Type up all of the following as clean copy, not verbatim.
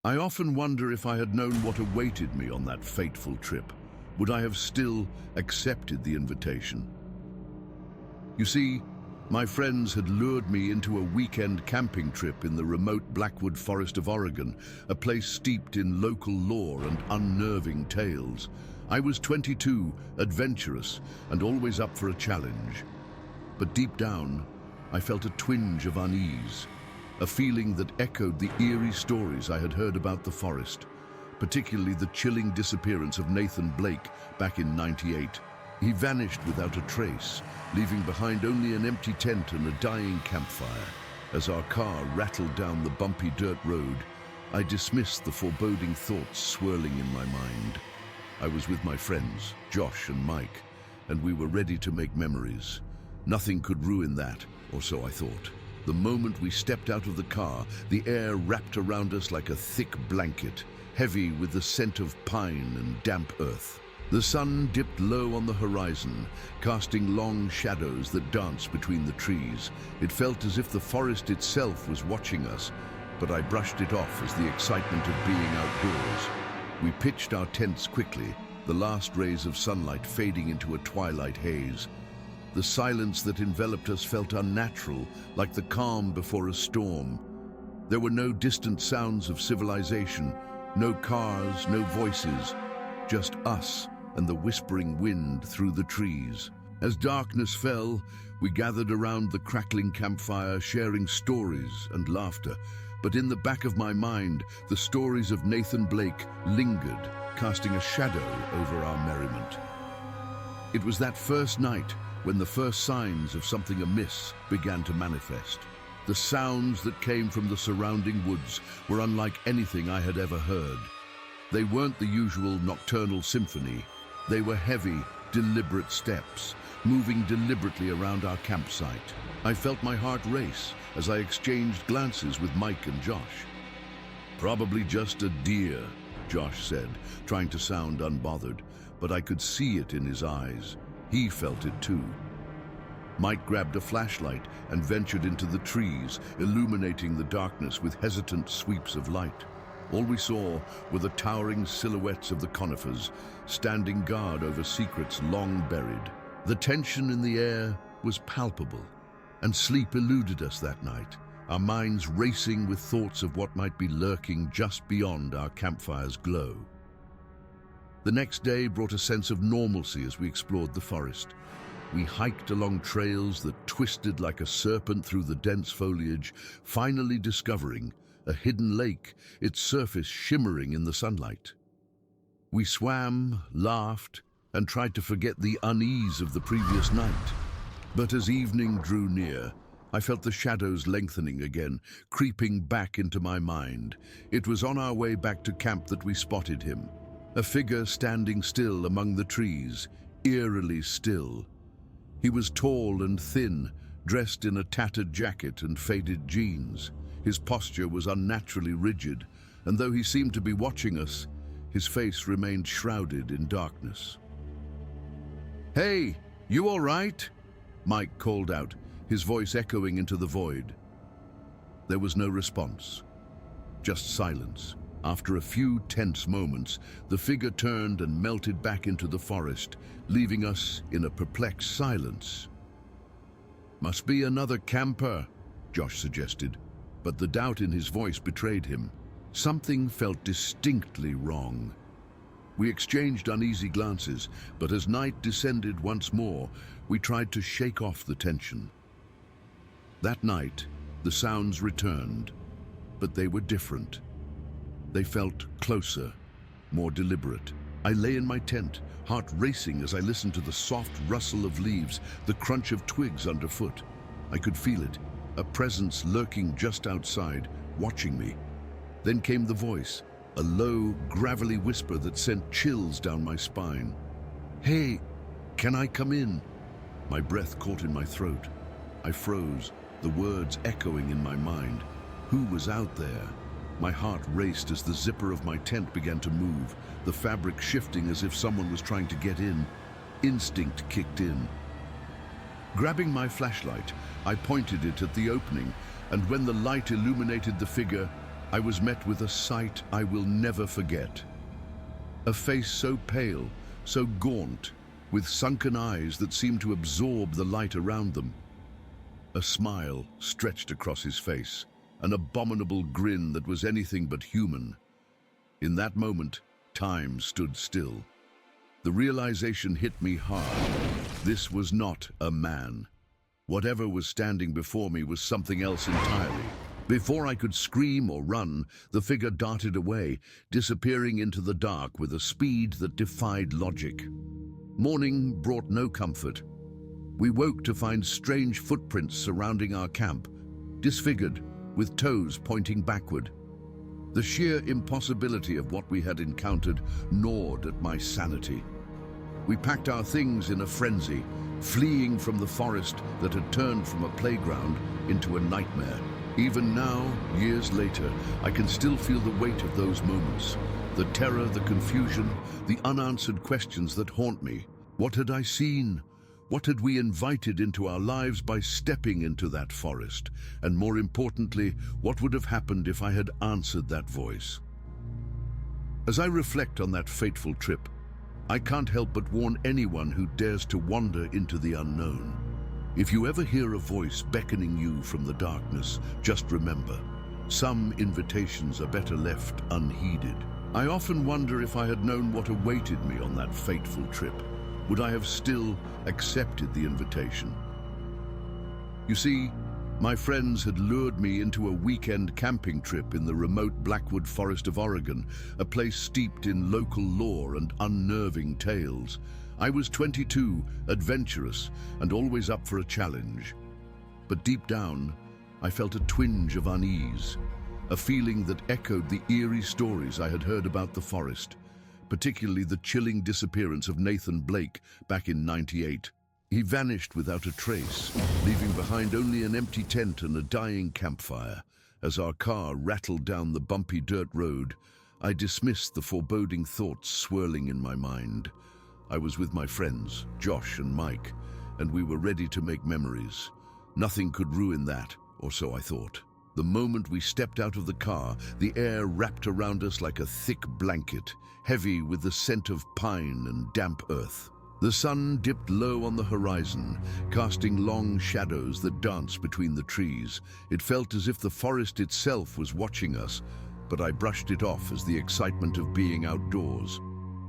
I often wonder if I had known what awaited me on that fateful trip, would I have still accepted the invitation? You see, my friends had lured me into a weekend camping trip in the remote Blackwood Forest of Oregon, a place steeped in local lore and unnerving tales. I was 22, adventurous, and always up for a challenge. But deep down, I felt a twinge of unease, a feeling that echoed the eerie stories I had heard about the forest, particularly the chilling disappearance of Nathan Blake back in '98. He vanished without a trace, leaving behind only an empty tent and a dying campfire. As our car rattled down the bumpy dirt road, I dismissed the foreboding thoughts swirling in my mind. I was with my friends, Josh and Mike, and we were ready to make memories. Nothing could ruin that, or so I thought. The moment we stepped out of the car, the air wrapped around us like a thick blanket, heavy with the scent of pine and damp earth. The sun dipped low on the horizon, casting long shadows that danced between the trees. It felt as if the forest itself was watching us, but I brushed it off as the excitement of being outdoors. We pitched our tents quickly, the last rays of sunlight fading into a twilight haze. The silence that enveloped us felt unnatural, like the calm before a storm. There were no distant sounds of civilization, no cars, no voices, just us and the whispering wind through the trees. As darkness fell, we gathered around the crackling campfire, sharing stories and laughter. But in the back of my mind, the stories of Nathan Blake lingered, casting a shadow over our merriment. It was that first night when the first signs of something amiss began to manifest. The sounds that came from the surrounding woods were unlike anything I had ever heard. They weren't the usual nocturnal symphony. They were heavy, deliberate steps, moving deliberately around our campsite. I felt my heart race as I exchanged glances with Mike and Josh. "Probably just a deer," Josh said, trying to sound unbothered, but I could see it in his eyes. He felt it too. Mike grabbed a flashlight and ventured into the trees, illuminating the darkness with hesitant sweeps of light. All we saw were the towering silhouettes of the conifers, standing guard over secrets long buried. The tension in the air was palpable, and sleep eluded us that night, our minds racing with thoughts of what might be lurking just beyond our campfire's glow. The next day brought a sense of normalcy as we explored the forest. We hiked along trails that twisted like a serpent through the dense foliage, finally discovering a hidden lake, its surface shimmering in the sunlight. We swam, laughed, and tried to forget the unease of the previous night. But as evening drew near, I felt the shadows lengthening again, creeping back into my mind. It was on our way back to camp that we spotted him, a figure standing still among the trees, eerily still. He was tall and thin, dressed in a tattered jacket and faded jeans. His posture was unnaturally rigid, and though he seemed to be watching us, his face remained shrouded in darkness. "Hey, you all right?" Mike called out, his voice echoing into the void. There was no response, just silence. After a few tense moments, the figure turned and melted back into the forest, leaving us in a perplexed silence. "Must be another camper," Josh suggested, but the doubt in his voice betrayed him. Something felt distinctly wrong. We exchanged uneasy glances, but as night descended once more, we tried to shake off the tension. That night, the sounds returned, but they were different. They felt closer, more deliberate. I lay in my tent, heart racing as I listened to the soft rustle of leaves, the crunch of twigs underfoot. I could feel it, a presence lurking just outside, watching me. Then came the voice, a low, gravelly whisper that sent chills down my spine. "Hey, can I come in?" My breath caught in my throat. I froze, the words echoing in my mind. Who was out there? My heart raced as the zipper of my tent began to move, the fabric shifting as if someone was trying to get in. Instinct kicked in. Grabbing my flashlight, I pointed it at the opening, and when the light illuminated the figure, I was met with a sight I will never forget. A face so pale, so gaunt, with sunken eyes that seemed to absorb the light around them. A smile stretched across his face, an abominable grin that was anything but human. In that moment, time stood still. The realization hit me hard. This was not a man. Whatever was standing before me was something else entirely. Before I could scream or run, the figure darted away, disappearing into the dark with a speed that defied logic. Morning brought no comfort. We woke to find strange footprints surrounding our camp, disfigured, with toes pointing backward. The sheer impossibility of what we had encountered gnawed at my sanity. We packed our things in a frenzy, fleeing from the forest that had turned from a playground into a nightmare. Even now, years later, I can still feel the weight of those moments. The terror, the confusion, the unanswered questions that haunt me. What had I seen? What had we invited into our lives by stepping into that forest? And more importantly, what would have happened if I had answered that voice? As I reflect on that fateful trip, I can't help but warn anyone who dares to wander into the unknown. If you ever hear a voice beckoning you from the darkness, just remember, some invitations are better left unheeded. I often wonder if I had known what awaited me on that fateful trip. Would I have still accepted the invitation? You see, my friends had lured me into a weekend camping trip in the remote Blackwood Forest of Oregon, a place steeped in local lore and unnerving tales. I was 22, adventurous, and always up for a challenge. But deep down, I felt a twinge of unease, a feeling that echoed the eerie stories I had heard about the forest, particularly the chilling disappearance of Nathan Blake back in '98. He vanished without a trace, leaving behind only an empty tent and a dying campfire. As our car rattled down the bumpy dirt road, I dismissed the foreboding thoughts swirling in my mind. I was with my friends, Josh and Mike, and we were ready to make memories. Nothing could ruin that, or so I thought. The moment we stepped out of the car, the air wrapped around us like a thick blanket, heavy with the scent of pine and damp earth. The sun dipped low on the horizon, casting long shadows that danced between the trees. It felt as if the forest itself was watching us, but I brushed it off as the excitement of being outdoors.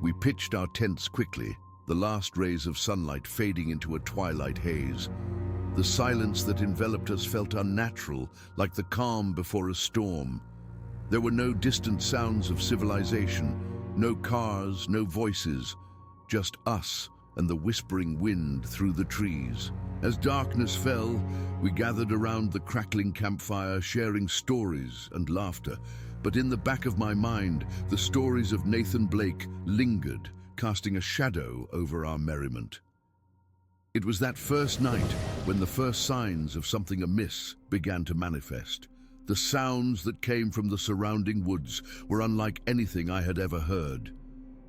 We pitched our tents quickly, the last rays of sunlight fading into a twilight haze. The silence that enveloped us felt unnatural, like the calm before a storm. There were no distant sounds of civilization, no cars, no voices, just us and the whispering wind through the trees. As darkness fell, we gathered around the crackling campfire, sharing stories and laughter. But in the back of my mind, the stories of Nathan Blake lingered, casting a shadow over our merriment. It was that first night when the first signs of something amiss began to manifest. The sounds that came from the surrounding woods were unlike anything I had ever heard.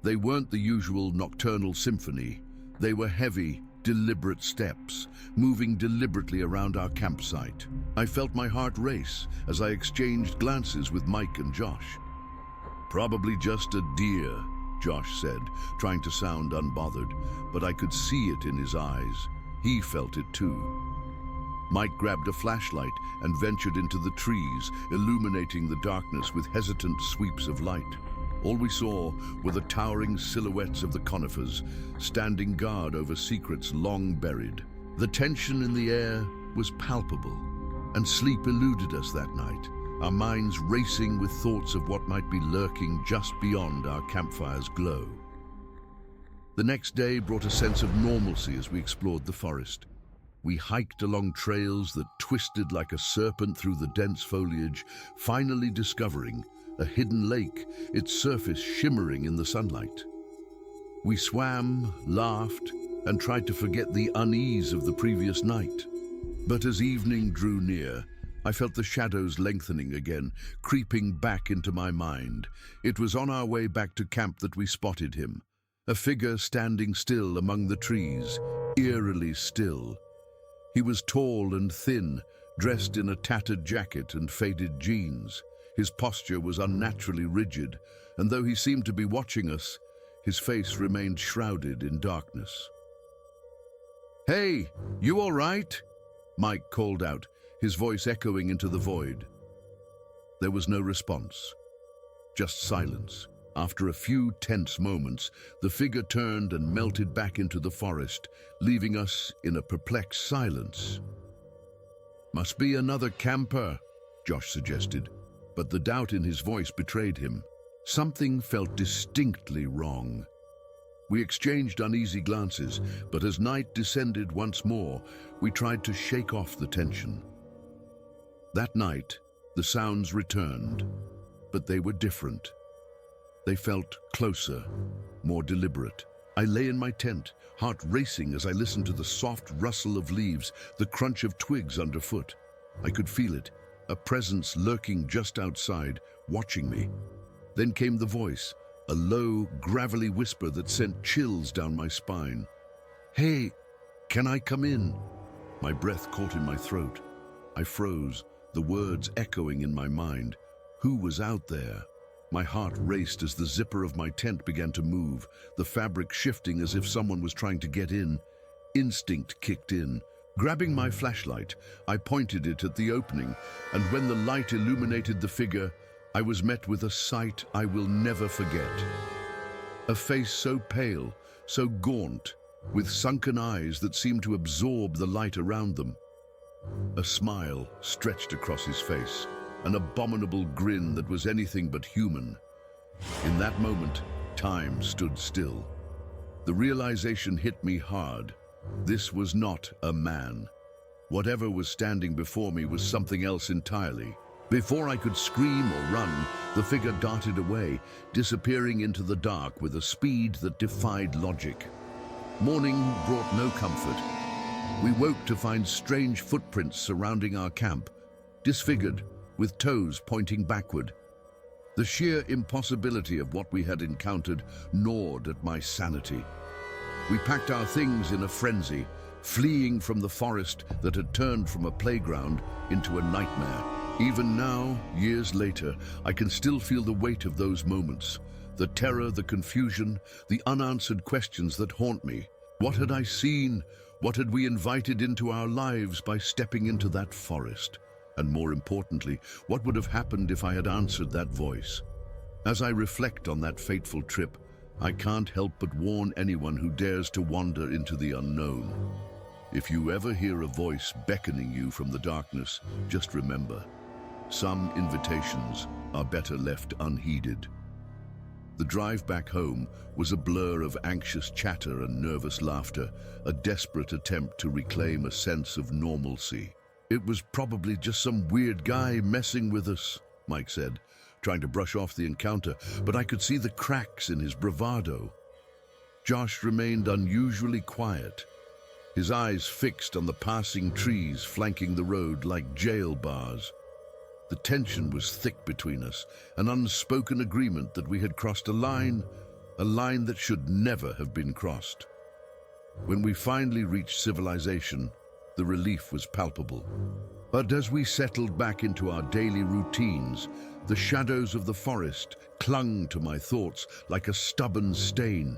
They weren't the usual nocturnal symphony. They were heavy, deliberate steps, moving deliberately around our campsite. I felt my heart race as I exchanged glances with Mike and Josh. "Probably just a deer," Josh said, trying to sound unbothered, but I could see it in his eyes. He felt it too. Mike grabbed a flashlight and ventured into the trees, illuminating the darkness with hesitant sweeps of light. All we saw were the towering silhouettes of the conifers, standing guard over secrets long buried. The tension in the air was palpable, and sleep eluded us that night, our minds racing with thoughts of what might be lurking just beyond our campfire's glow. The next day brought a sense of normalcy as we explored the forest. We hiked along trails that twisted like a serpent through the dense foliage, finally discovering a hidden lake, its surface shimmering in the sunlight. We swam, laughed, and tried to forget the unease of the previous night. But as evening drew near, I felt the shadows lengthening again, creeping back into my mind. It was on our way back to camp that we spotted him, a figure standing still among the trees, eerily still. He was tall and thin, dressed in a tattered jacket and faded jeans. His posture was unnaturally rigid, and though he seemed to be watching us, his face remained shrouded in darkness. "Hey, you all right?" Mike called out, his voice echoing into the void. There was no response, just silence. After a few tense moments, the figure turned and melted back into the forest, leaving us in a perplexed silence. "Must be another camper," Josh suggested, but the doubt in his voice betrayed him. Something felt distinctly wrong. We exchanged uneasy glances, but as night descended once more, we tried to shake off the tension. That night, the sounds returned, but they were different. They felt closer, more deliberate. I lay in my tent, heart racing as I listened to the soft rustle of leaves, the crunch of twigs underfoot. I could feel it, a presence lurking just outside, watching me. Then came the voice, a low, gravelly whisper that sent chills down my spine. "Hey, can I come in?" My breath caught in my throat. I froze, the words echoing in my mind. Who was out there? My heart raced as the zipper of my tent began to move, the fabric shifting as if someone was trying to get in. Instinct kicked in. Grabbing my flashlight, I pointed it at the opening, and when the light illuminated the figure, I was met with a sight I will never forget. A face so pale, so gaunt, with sunken eyes that seemed to absorb the light around them. A smile stretched across his face, an abominable grin that was anything but human. In that moment, time stood still. The realization hit me hard. This was not a man. Whatever was standing before me was something else entirely. Before I could scream or run, the figure darted away, disappearing into the dark with a speed that defied logic. Morning brought no comfort. We woke to find strange footprints surrounding our camp, disfigured, with toes pointing backward. The sheer impossibility of what we had encountered gnawed at my sanity. We packed our things in a frenzy, fleeing from the forest that had turned from a playground into a nightmare. Even now, years later, I can still feel the weight of those moments. The terror, the confusion, the unanswered questions that haunt me. What had I seen? What had we invited into our lives by stepping into that forest? And more importantly, what would have happened if I had answered that voice? As I reflect on that fateful trip, I can't help but warn anyone who dares to wander into the unknown. If you ever hear a voice beckoning you from the darkness, just remember, some invitations are better left unheeded. The drive back home was a blur of anxious chatter and nervous laughter, a desperate attempt to reclaim a sense of normalcy. "It was probably just some weird guy messing with us," Mike said, trying to brush off the encounter, but I could see the cracks in his bravado. Josh remained unusually quiet, his eyes fixed on the passing trees flanking the road like jail bars. The tension was thick between us, an unspoken agreement that we had crossed a line that should never have been crossed. When we finally reached civilization, the relief was palpable. But as we settled back into our daily routines, the shadows of the forest clung to my thoughts like a stubborn stain.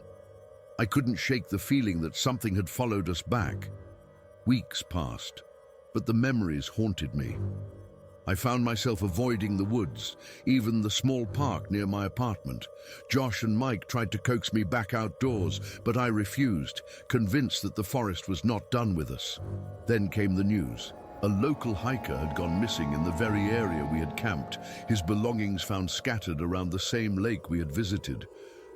I couldn't shake the feeling that something had followed us back. Weeks passed, but the memories haunted me. I found myself avoiding the woods, even the small park near my apartment. Josh and Mike tried to coax me back outdoors, but I refused, convinced that the forest was not done with us. Then came the news. A local hiker had gone missing in the very area we had camped, his belongings found scattered around the same lake we had visited.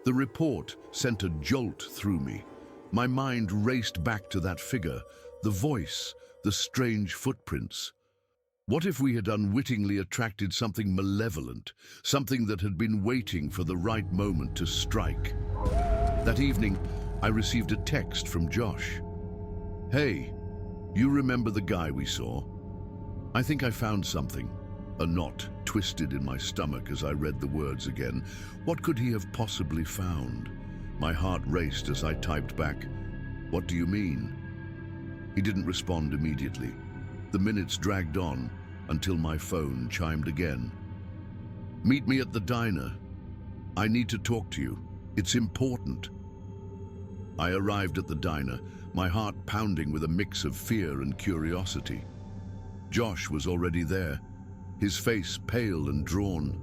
The report sent a jolt through me. My mind raced back to that figure, the voice, the strange footprints. What if we had unwittingly attracted something malevolent, something that had been waiting for the right moment to strike? That evening, I received a text from Josh. "Hey, you remember the guy we saw? I think I found something." A knot twisted in my stomach as I read the words again. What could he have possibly found? My heart raced as I typed back, "What do you mean?" He didn't respond immediately. The minutes dragged on until my phone chimed again. Meet me at the diner. I need to talk to you. It's important. I arrived at the diner, my heart pounding with a mix of fear and curiosity. Josh was already there, his face pale and drawn.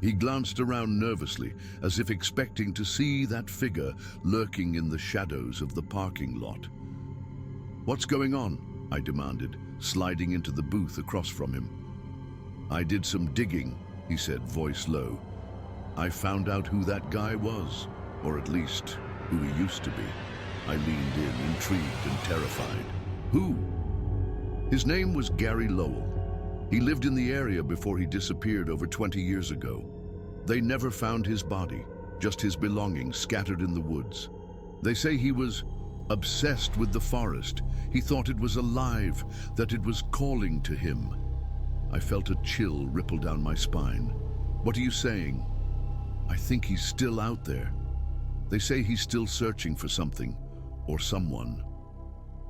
He glanced around nervously, as if expecting to see that figure lurking in the shadows of the parking lot. "What's going on?" I demanded, sliding into the booth across from him. "I did some digging," he said, voice low. "I found out who that guy was, or at least who he used to be." I leaned in, intrigued and terrified. "Who?" "His name was Gary Lowell. He lived in the area before he disappeared over 20 years ago. They never found his body, just his belongings scattered in the woods. They say he was obsessed with the forest. He thought it was alive, that it was calling to him." I felt a chill ripple down my spine. "What are you saying?" "I think he's still out there. They say he's still searching for something, or someone."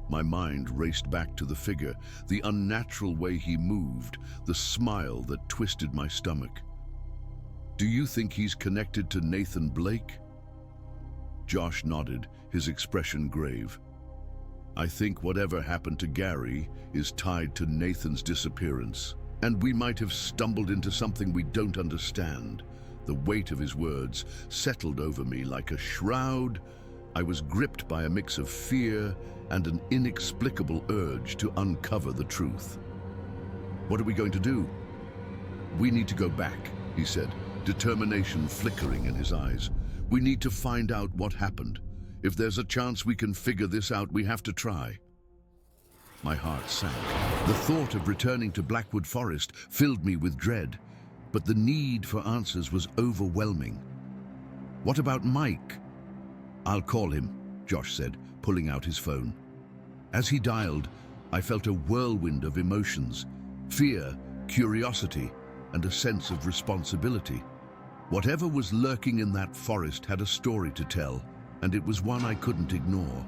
My mind raced back to the figure, the unnatural way he moved, the smile that twisted my stomach. "Do you think he's connected to Nathan Blake?" Josh nodded, his expression grave. "I think whatever happened to Gary is tied to Nathan's disappearance, and we might have stumbled into something we don't understand." The weight of his words settled over me like a shroud. I was gripped by a mix of fear and an inexplicable urge to uncover the truth. "What are we going to do?" "We need to go back," he said, determination flickering in his eyes. "We need to find out what happened. If there's a chance we can figure this out, we have to try." My heart sank. The thought of returning to Blackwood Forest filled me with dread, but the need for answers was overwhelming. "What about Mike?" "I'll call him," Josh said, pulling out his phone. As he dialed, I felt a whirlwind of emotions: fear, curiosity, and a sense of responsibility. Whatever was lurking in that forest had a story to tell, and it was one I couldn't ignore.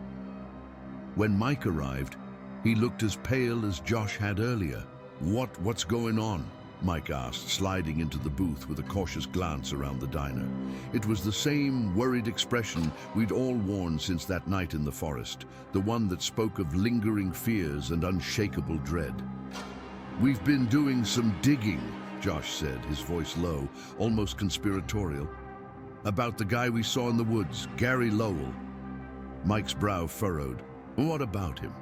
When Mike arrived, he looked as pale as Josh had earlier. What's going on?" Mike asked, sliding into the booth with a cautious glance around the diner. It was the same worried expression we'd all worn since that night in the forest, the one that spoke of lingering fears and unshakable dread. "We've been doing some digging," Josh said, his voice low, almost conspiratorial. "About the guy we saw in the woods, Gary Lowell." Mike's brow furrowed. "What about him?"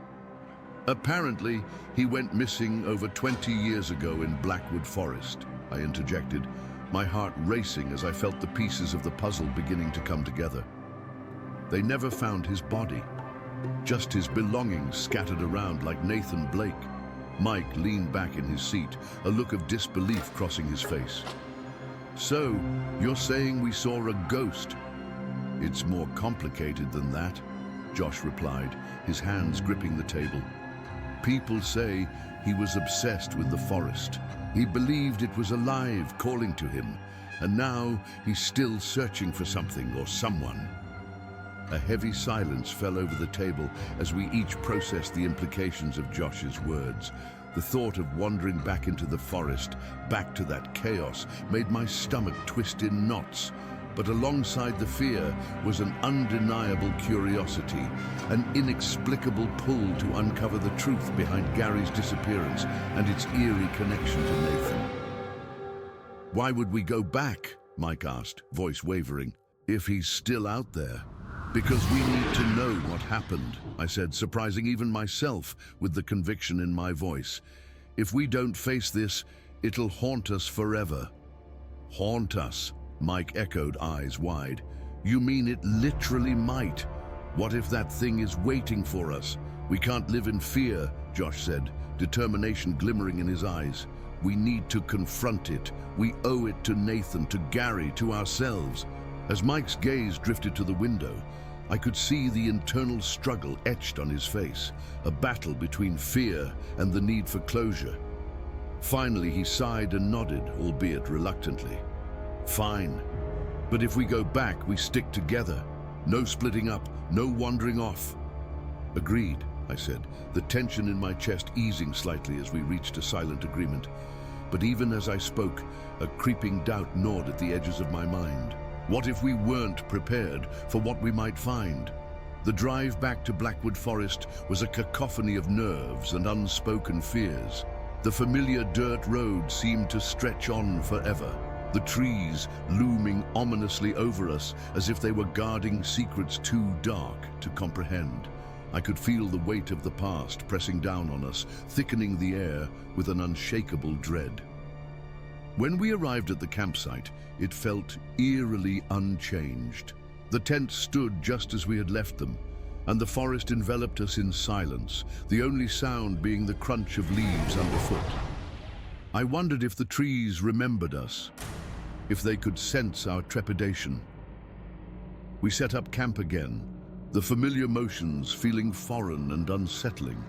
"Apparently, he went missing over 20 years ago in Blackwood Forest," I interjected, my heart racing as I felt the pieces of the puzzle beginning to come together. "They never found his body, just his belongings scattered around like Nathan Blake." Mike leaned back in his seat, a look of disbelief crossing his face. "So, you're saying we saw a ghost?" "It's more complicated than that," Josh replied, his hands gripping the table. "People say he was obsessed with the forest. He believed it was alive, calling to him, and now he's still searching for something or someone." A heavy silence fell over the table as we each processed the implications of Josh's words. The thought of wandering back into the forest, back to that chaos, made my stomach twist in knots. But alongside the fear was an undeniable curiosity, an inexplicable pull to uncover the truth behind Gary's disappearance and its eerie connection to Nathan. "Why would we go back?" Mike asked, voice wavering. "If he's still out there." "Because we need to know what happened," I said, surprising even myself with the conviction in my voice. "If we don't face this, it'll haunt us forever." "Haunt us?" Mike echoed, eyes wide. "You mean it literally might? What if that thing is waiting for us? We can't live in fear," Josh said, determination glimmering in his eyes. "We need to confront it. We owe it to Nathan, to Gary, to ourselves." As Mike's gaze drifted to the window, I could see the internal struggle etched on his face, a battle between fear and the need for closure. Finally, he sighed and nodded, albeit reluctantly. "Fine. But if we go back, we stick together. No splitting up, no wandering off." "Agreed," I said, the tension in my chest easing slightly as we reached a silent agreement. But even as I spoke, a creeping doubt gnawed at the edges of my mind. What if we weren't prepared for what we might find? The drive back to Blackwood Forest was a cacophony of nerves and unspoken fears. The familiar dirt road seemed to stretch on forever, the trees looming ominously over us as if they were guarding secrets too dark to comprehend. I could feel the weight of the past pressing down on us, thickening the air with an unshakable dread. When we arrived at the campsite, it felt eerily unchanged. The tents stood just as we had left them, and the forest enveloped us in silence, the only sound being the crunch of leaves underfoot. I wondered if the trees remembered us, if they could sense our trepidation. We set up camp again, the familiar motions feeling foreign and unsettling.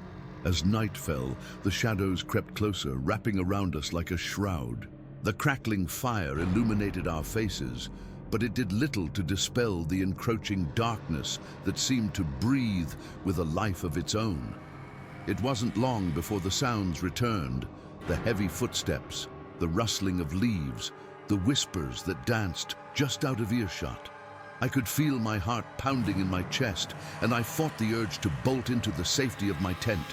As night fell, the shadows crept closer, wrapping around us like a shroud. The crackling fire illuminated our faces, but it did little to dispel the encroaching darkness that seemed to breathe with a life of its own. It wasn't long before the sounds returned, the heavy footsteps, the rustling of leaves, the whispers that danced just out of earshot. I could feel my heart pounding in my chest, and I fought the urge to bolt into the safety of my tent.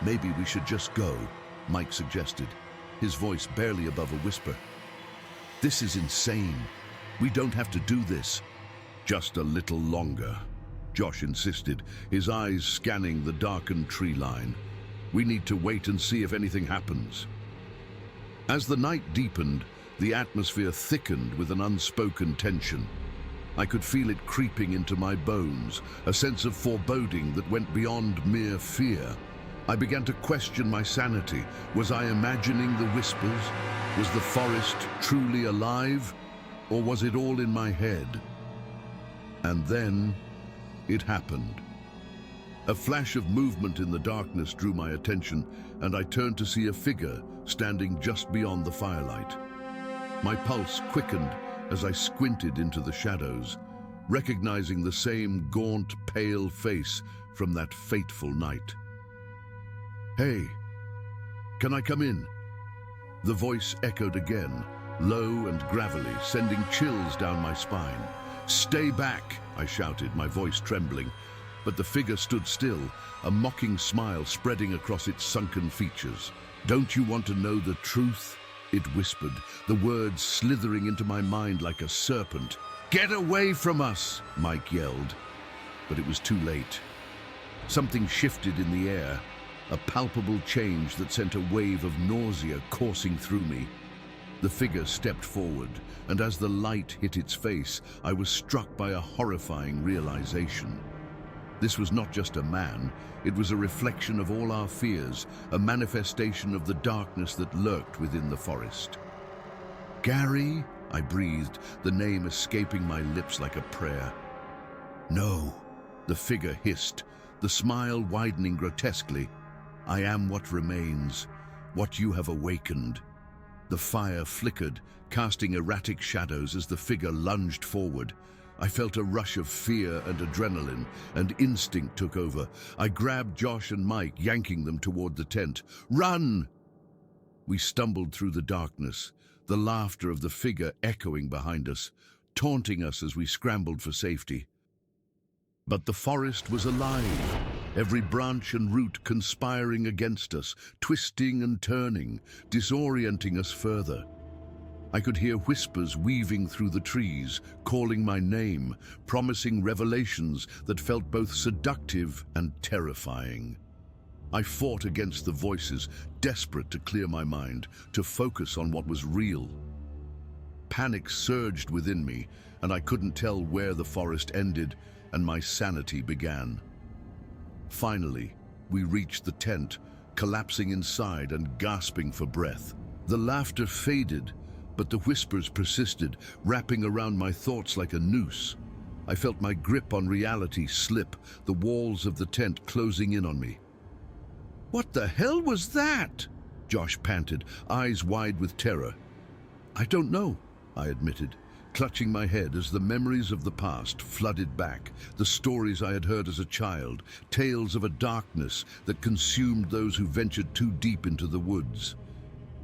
"Maybe we should just go," Mike suggested, his voice barely above a whisper. "This is insane. We don't have to do this." "Just a little longer," Josh insisted, his eyes scanning the darkened tree line. "We need to wait and see if anything happens." As the night deepened, the atmosphere thickened with an unspoken tension. I could feel it creeping into my bones, a sense of foreboding that went beyond mere fear. I began to question my sanity. Was I imagining the whispers? Was the forest truly alive? Or was it all in my head? And then it happened. A flash of movement in the darkness drew my attention, and I turned to see a figure standing just beyond the firelight. My pulse quickened as I squinted into the shadows, recognizing the same gaunt, pale face from that fateful night. "Hey, can I come in?" The voice echoed again, low and gravelly, sending chills down my spine. "Stay back," I shouted, my voice trembling. But the figure stood still, a mocking smile spreading across its sunken features. "Don't you want to know the truth?" it whispered, the words slithering into my mind like a serpent. "Get away from us!" Mike yelled. But it was too late. Something shifted in the air, a palpable change that sent a wave of nausea coursing through me. The figure stepped forward, and as the light hit its face, I was struck by a horrifying realization. This was not just a man, it was a reflection of all our fears, a manifestation of the darkness that lurked within the forest. "Gary?" I breathed, the name escaping my lips like a prayer. "No," the figure hissed, the smile widening grotesquely. "I am what remains, what you have awakened." The fire flickered, casting erratic shadows as the figure lunged forward. I felt a rush of fear and adrenaline, and instinct took over. I grabbed Josh and Mike, yanking them toward the tent. "Run!" We stumbled through the darkness, the laughter of the figure echoing behind us, taunting us as we scrambled for safety. But the forest was alive, every branch and root conspiring against us, twisting and turning, disorienting us further. I could hear whispers weaving through the trees, calling my name, promising revelations that felt both seductive and terrifying. I fought against the voices, desperate to clear my mind, to focus on what was real. Panic surged within me, and I couldn't tell where the forest ended and my sanity began. Finally, we reached the tent, collapsing inside and gasping for breath. The laughter faded, but the whispers persisted, wrapping around my thoughts like a noose. I felt my grip on reality slip, the walls of the tent closing in on me. "What the hell was that?" Josh panted, eyes wide with terror. "I don't know," I admitted, clutching my head as the memories of the past flooded back, the stories I had heard as a child, tales of a darkness that consumed those who ventured too deep into the woods.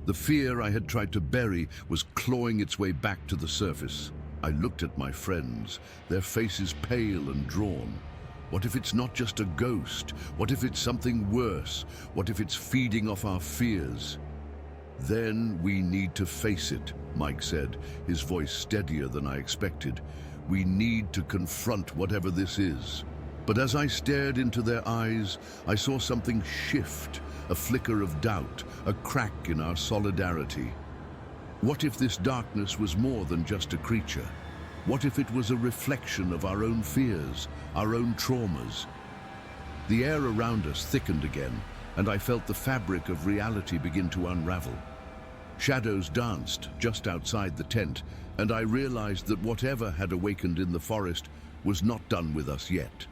The fear I had tried to bury was clawing its way back to the surface. I looked at my friends, their faces pale and drawn. What if it's not just a ghost? What if it's something worse? What if it's feeding off our fears? Then we need to face it, Mike said, his voice steadier than I expected. We need to confront whatever this is. But as I stared into their eyes, I saw something shift, a flicker of doubt, a crack in our solidarity. What if this darkness was more than just a creature? What if it was a reflection of our own fears, our own traumas? The air around us thickened again, and I felt the fabric of reality begin to unravel. Shadows danced just outside the tent, and I realized that whatever had awakened in the forest was not done with us yet.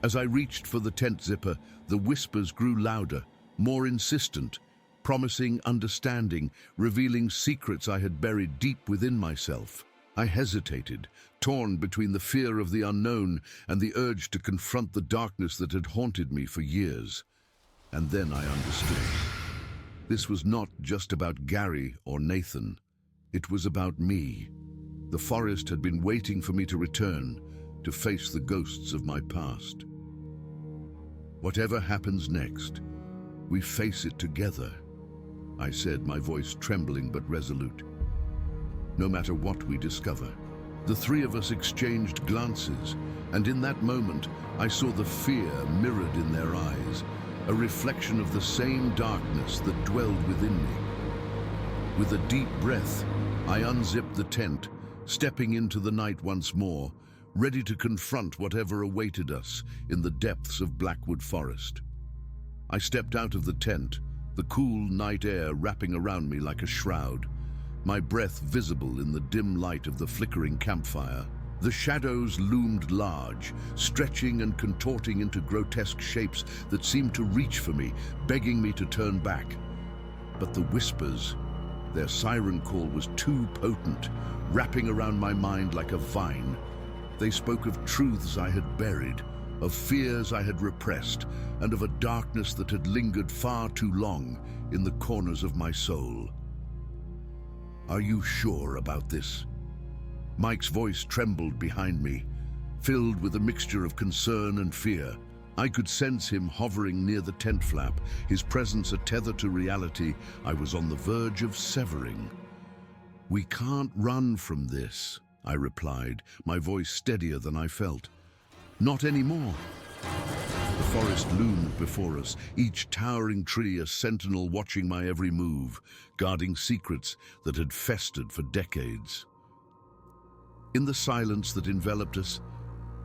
As I reached for the tent zipper, the whispers grew louder, more insistent, promising understanding, revealing secrets I had buried deep within myself. I hesitated, torn between the fear of the unknown and the urge to confront the darkness that had haunted me for years. And then I understood. This was not just about Gary or Nathan. It was about me. The forest had been waiting for me to return, to face the ghosts of my past. Whatever happens next, we face it together, I said, my voice trembling but resolute. No matter what we discover. The three of us exchanged glances, and in that moment, I saw the fear mirrored in their eyes, a reflection of the same darkness that dwelled within me. With a deep breath, I unzipped the tent, stepping into the night once more, ready to confront whatever awaited us in the depths of Blackwood Forest. I stepped out of the tent, the cool night air wrapping around me like a shroud, my breath visible in the dim light of the flickering campfire. The shadows loomed large, stretching and contorting into grotesque shapes that seemed to reach for me, begging me to turn back. But the whispers, their siren call was too potent, wrapping around my mind like a vine. They spoke of truths I had buried, of fears I had repressed, and of a darkness that had lingered far too long in the corners of my soul. Are you sure about this? Mike's voice trembled behind me, filled with a mixture of concern and fear. I could sense him hovering near the tent flap, his presence a tether to reality I was on the verge of severing. We can't run from this, I replied, my voice steadier than I felt. Not anymore. The forest loomed before us, each towering tree a sentinel watching my every move, guarding secrets that had festered for decades. In the silence that enveloped us,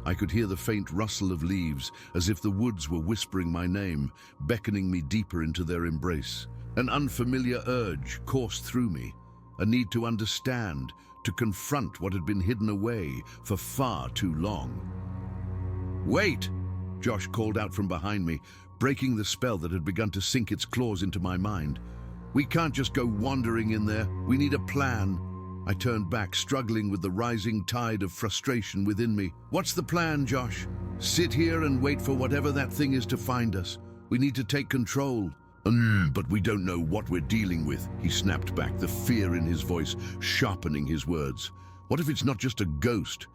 I could hear the faint rustle of leaves, as if the woods were whispering my name, beckoning me deeper into their embrace. An unfamiliar urge coursed through me, a need to understand, to confront what had been hidden away for far too long. "Wait!" Josh called out from behind me, breaking the spell that had begun to sink its claws into my mind. "We can't just go wandering in there. We need a plan." I turned back, struggling with the rising tide of frustration within me. "What's the plan, Josh?" "Sit here and wait for whatever that thing is to find us. We need to take control." But we don't know what we're dealing with," he snapped back, the fear in his voice sharpening his words. "What if it's not just a ghost?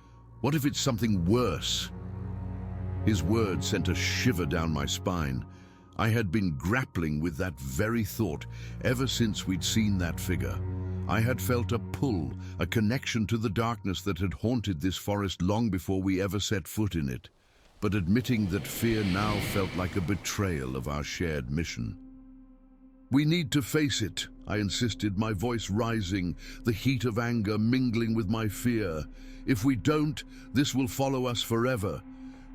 What if it's something worse?" His words sent a shiver down my spine. I had been grappling with that very thought ever since we'd seen that figure. I had felt a pull, a connection to the darkness that had haunted this forest long before we ever set foot in it. But admitting that fear now felt like a betrayal of our shared mission. "We need to face it," I insisted, my voice rising, the heat of anger mingling with my fear. "If we don't, this will follow us forever.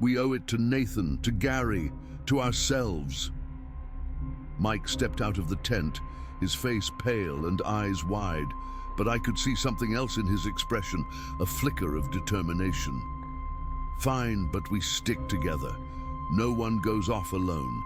We owe it to Nathan, to Gary, to ourselves." Mike stepped out of the tent, his face pale and eyes wide, but I could see something else in his expression, a flicker of determination. "Fine, but we stick together. No one goes off alone.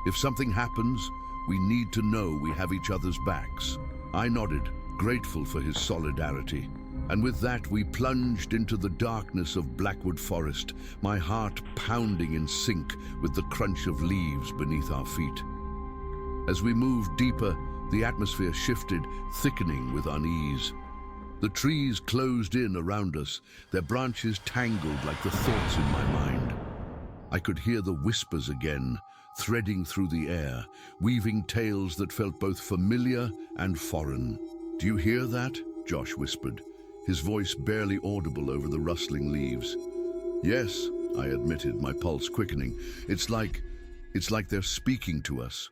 If something happens, we need to know we have each other's backs." I nodded, grateful for his solidarity. And with that, we plunged into the darkness of Blackwood Forest, my heart pounding in sync with the crunch of leaves beneath our feet. As we moved deeper, The atmosphere shifted, thickening with unease. The trees closed in around us, their branches tangled like the thoughts in my mind. I could hear the whispers again, threading through the air, weaving tales that felt both familiar and foreign. "Do you hear that?" Josh whispered, his voice barely audible over the rustling leaves. "Yes," I admitted, my pulse quickening. It's like they're speaking to us."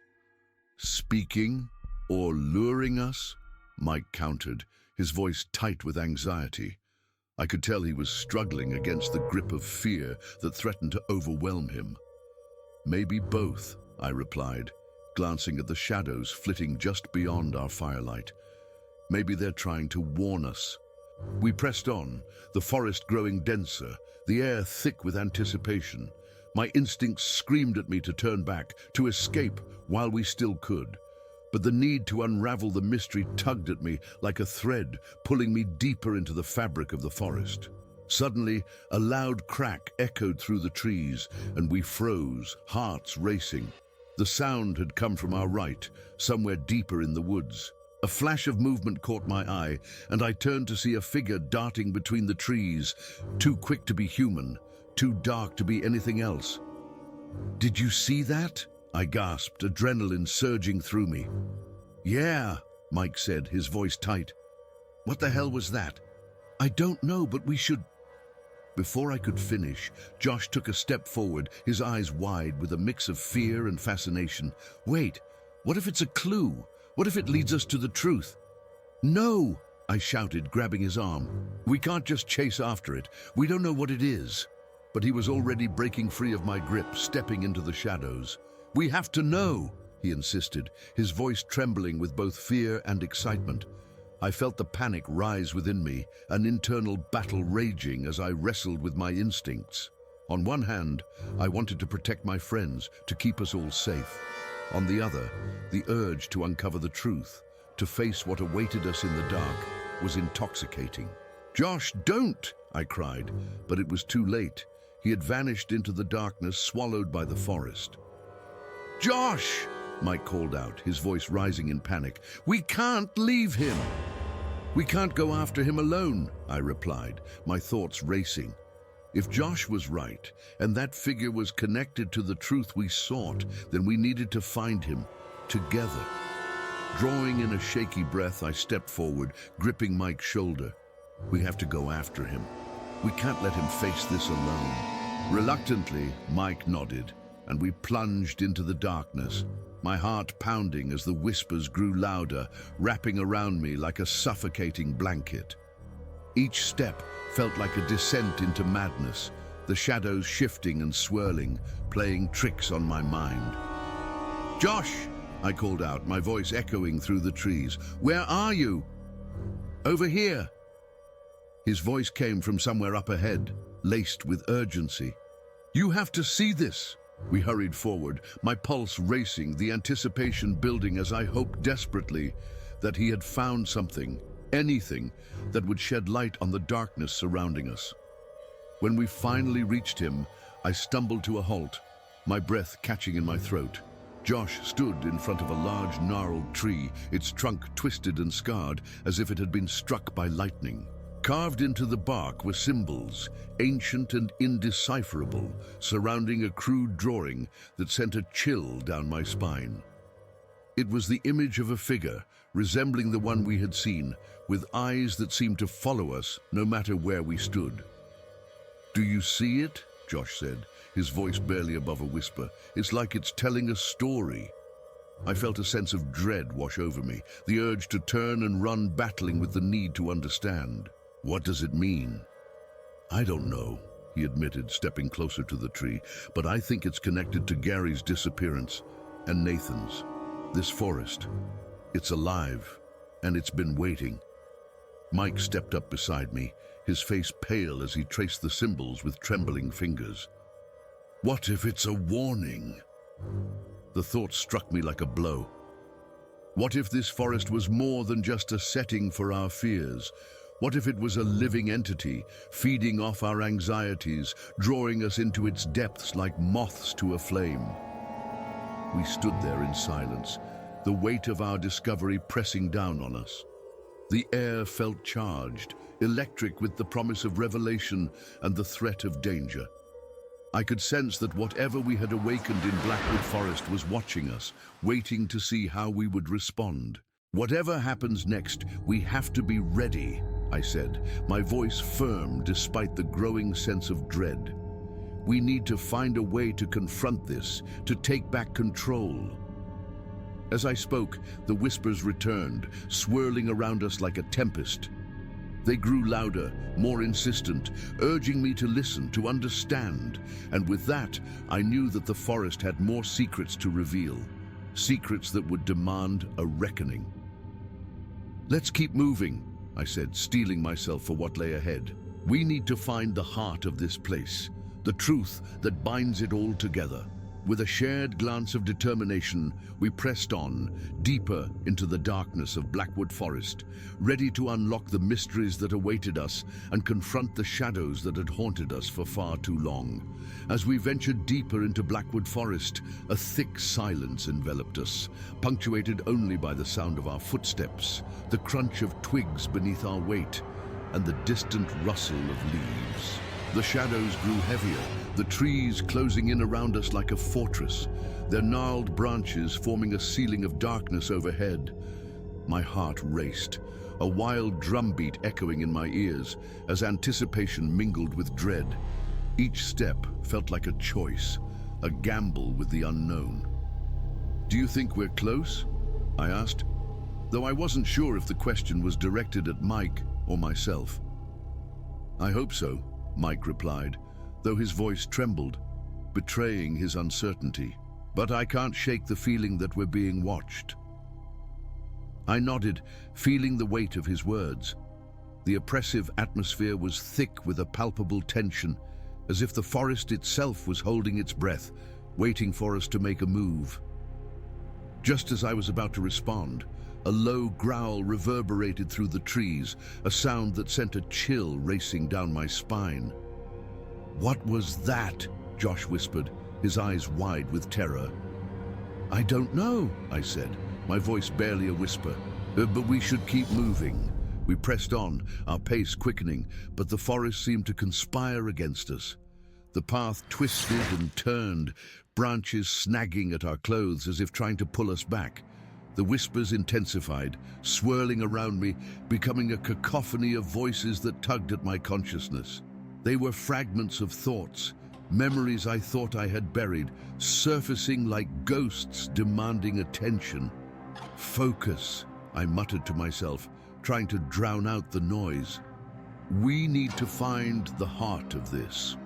"Speaking or luring us?" Mike countered, his voice tight with anxiety. I could tell he was struggling against the grip of fear that threatened to overwhelm him. "Maybe both," I replied, glancing at the shadows flitting just beyond our firelight. "Maybe they're trying to warn us." We pressed on, the forest growing denser, the air thick with anticipation. My instincts screamed at me to turn back, to escape while we still could. But the need to unravel the mystery tugged at me like a thread, pulling me deeper into the fabric of the forest. Suddenly, a loud crack echoed through the trees, and we froze, hearts racing. The sound had come from our right, somewhere deeper in the woods. A flash of movement caught my eye, and I turned to see a figure darting between the trees, too quick to be human, too dark to be anything else. "Did you see that?" I gasped, adrenaline surging through me. "Yeah," Mike said, his voice tight. "What the hell was that?" "I don't know, but we should—" Before I could finish, Josh took a step forward, his eyes wide with a mix of fear and fascination. "Wait, what if it's a clue? What if it leads us to the truth?" "No!" I shouted, grabbing his arm. "We can't just chase after it. We don't know what it is." But he was already breaking free of my grip, stepping into the shadows. "We have to know," he insisted, his voice trembling with both fear and excitement. I felt the panic rise within me, an internal battle raging as I wrestled with my instincts. On one hand, I wanted to protect my friends, to keep us all safe. On the other, the urge to uncover the truth, to face what awaited us in the dark, was intoxicating. "Josh, don't!" I cried, but it was too late. He had vanished into the darkness, swallowed by the forest. "Josh!" Mike called out, his voice rising in panic. "We can't leave him!" "We can't go after him alone," I replied, my thoughts racing. If Josh was right, and that figure was connected to the truth we sought, then we needed to find him, together. Drawing in a shaky breath, I stepped forward, gripping Mike's shoulder. "We have to go after him. We can't let him face this alone." Reluctantly, Mike nodded, and we plunged into the darkness, my heart pounding as the whispers grew louder, wrapping around me like a suffocating blanket. Each step felt like a descent into madness, the shadows shifting and swirling, playing tricks on my mind. "Josh!" I called out, my voice echoing through the trees. "Where are you?" "Over here." His voice came from somewhere up ahead, laced with urgency. "You have to see this." We hurried forward, my pulse racing, the anticipation building as I hoped desperately that he had found something, anything, that would shed light on the darkness surrounding us. When we finally reached him, I stumbled to a halt, my breath catching in my throat. Josh stood in front of a large gnarled tree, its trunk twisted and scarred as if it had been struck by lightning. Carved into the bark were symbols, ancient and indecipherable, surrounding a crude drawing that sent a chill down my spine. It was the image of a figure, resembling the one we had seen, with eyes that seemed to follow us no matter where we stood. "Do you see it?" Josh said, his voice barely above a whisper. "It's like it's telling a story." I felt a sense of dread wash over me, the urge to turn and run, battling with the need to understand. "What does it mean?" "I don't know," he admitted, stepping closer to the tree, "but I think it's connected to Gary's disappearance and Nathan's. This forest, it's alive, and it's been waiting." Mike stepped up beside me, his face pale as he traced the symbols with trembling fingers. "What if it's a warning?" The thought struck me like a blow. What if this forest was more than just a setting for our fears? What if it was a living entity, feeding off our anxieties, drawing us into its depths like moths to a flame? We stood there in silence, the weight of our discovery pressing down on us. The air felt charged, electric with the promise of revelation and the threat of danger. I could sense that whatever we had awakened in Blackwood Forest was watching us, waiting to see how we would respond. "Whatever happens next, we have to be ready," I said, my voice firm despite the growing sense of dread. "We need to find a way to confront this, to take back control." As I spoke, the whispers returned, swirling around us like a tempest. They grew louder, more insistent, urging me to listen, to understand. And with that, I knew that the forest had more secrets to reveal, secrets that would demand a reckoning. "Let's keep moving," I said, steeling myself for what lay ahead. "We need to find the heart of this place, the truth that binds it all together." With a shared glance of determination, we pressed on, deeper into the darkness of Blackwood Forest, ready to unlock the mysteries that awaited us and confront the shadows that had haunted us for far too long. As we ventured deeper into Blackwood Forest, a thick silence enveloped us, punctuated only by the sound of our footsteps, the crunch of twigs beneath our weight, and the distant rustle of leaves. The shadows grew heavier, the trees closing in around us like a fortress, their gnarled branches forming a ceiling of darkness overhead. My heart raced, a wild drumbeat echoing in my ears as anticipation mingled with dread. Each step felt like a choice, a gamble with the unknown. "Do you think we're close?" I asked, though I wasn't sure if the question was directed at Mike or myself. "I hope so," Mike replied, though his voice trembled, betraying his uncertainty. "But I can't shake the feeling that we're being watched." I nodded, feeling the weight of his words. The oppressive atmosphere was thick with a palpable tension, as if the forest itself was holding its breath, waiting for us to make a move. Just as I was about to respond, a low growl reverberated through the trees, a sound that sent a chill racing down my spine. "What was that?" Josh whispered, his eyes wide with terror. "I don't know," I said, my voice barely a whisper. But we should keep moving." We pressed on, our pace quickening, but the forest seemed to conspire against us. The path twisted and turned, branches snagging at our clothes as if trying to pull us back. The whispers intensified, swirling around me, becoming a cacophony of voices that tugged at my consciousness. They were fragments of thoughts, memories I thought I had buried, surfacing like ghosts demanding attention. "Focus," I muttered to myself, trying to drown out the noise. "We need to find the heart of this."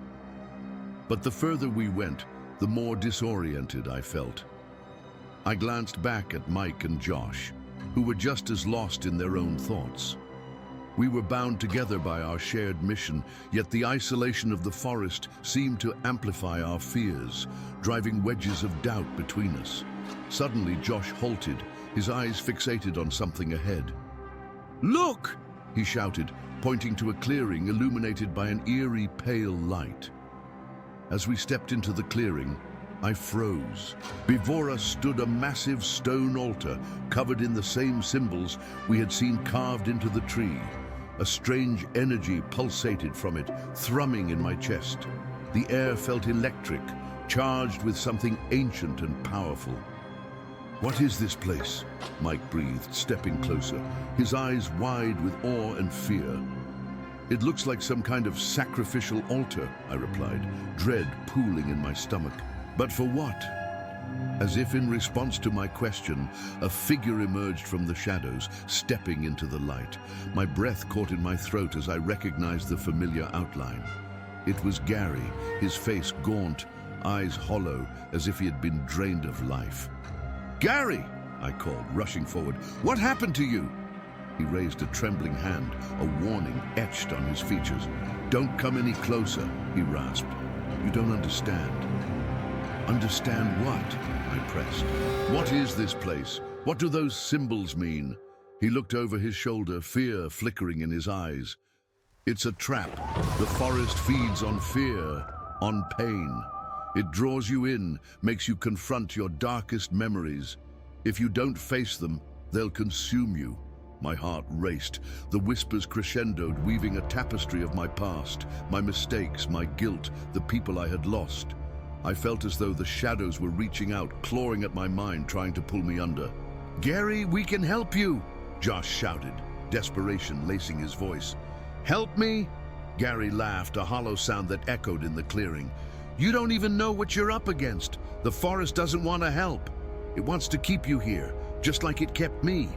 But the further we went, the more disoriented I felt. I glanced back at Mike and Josh, who were just as lost in their own thoughts. We were bound together by our shared mission, yet the isolation of the forest seemed to amplify our fears, driving wedges of doubt between us. Suddenly, Josh halted, his eyes fixated on something ahead. "Look!" he shouted, pointing to a clearing illuminated by an eerie pale light. As we stepped into the clearing, I froze. Before us stood a massive stone altar covered in the same symbols we had seen carved into the tree. A strange energy pulsated from it, thrumming in my chest. The air felt electric, charged with something ancient and powerful. "What is this place?" Mike breathed, stepping closer, his eyes wide with awe and fear. "It looks like some kind of sacrificial altar," I replied, dread pooling in my stomach. "But for what?" As if in response to my question, a figure emerged from the shadows, stepping into the light. My breath caught in my throat as I recognized the familiar outline. It was Gary, his face gaunt, eyes hollow, as if he had been drained of life. "Gary!" I called, rushing forward. "What happened to you?" He raised a trembling hand, a warning etched on his features. "Don't come any closer," he rasped. "You don't understand." "Understand what?" I pressed. "What is this place? What do those symbols mean?" He looked over his shoulder, fear flickering in his eyes. "It's a trap. The forest feeds on fear, on pain. It draws you in, makes you confront your darkest memories. If you don't face them, they'll consume you. My heart raced, the whispers crescendoed, weaving a tapestry of my past, my mistakes, my guilt, the people I had lost. I felt as though the shadows were reaching out, clawing at my mind, trying to pull me under. "Gary, we can help you!" Josh shouted, desperation lacing his voice. "Help me?" Gary laughed, a hollow sound that echoed in the clearing. "You don't even know what you're up against. The forest doesn't want to help. It wants to keep you here, just like it kept me."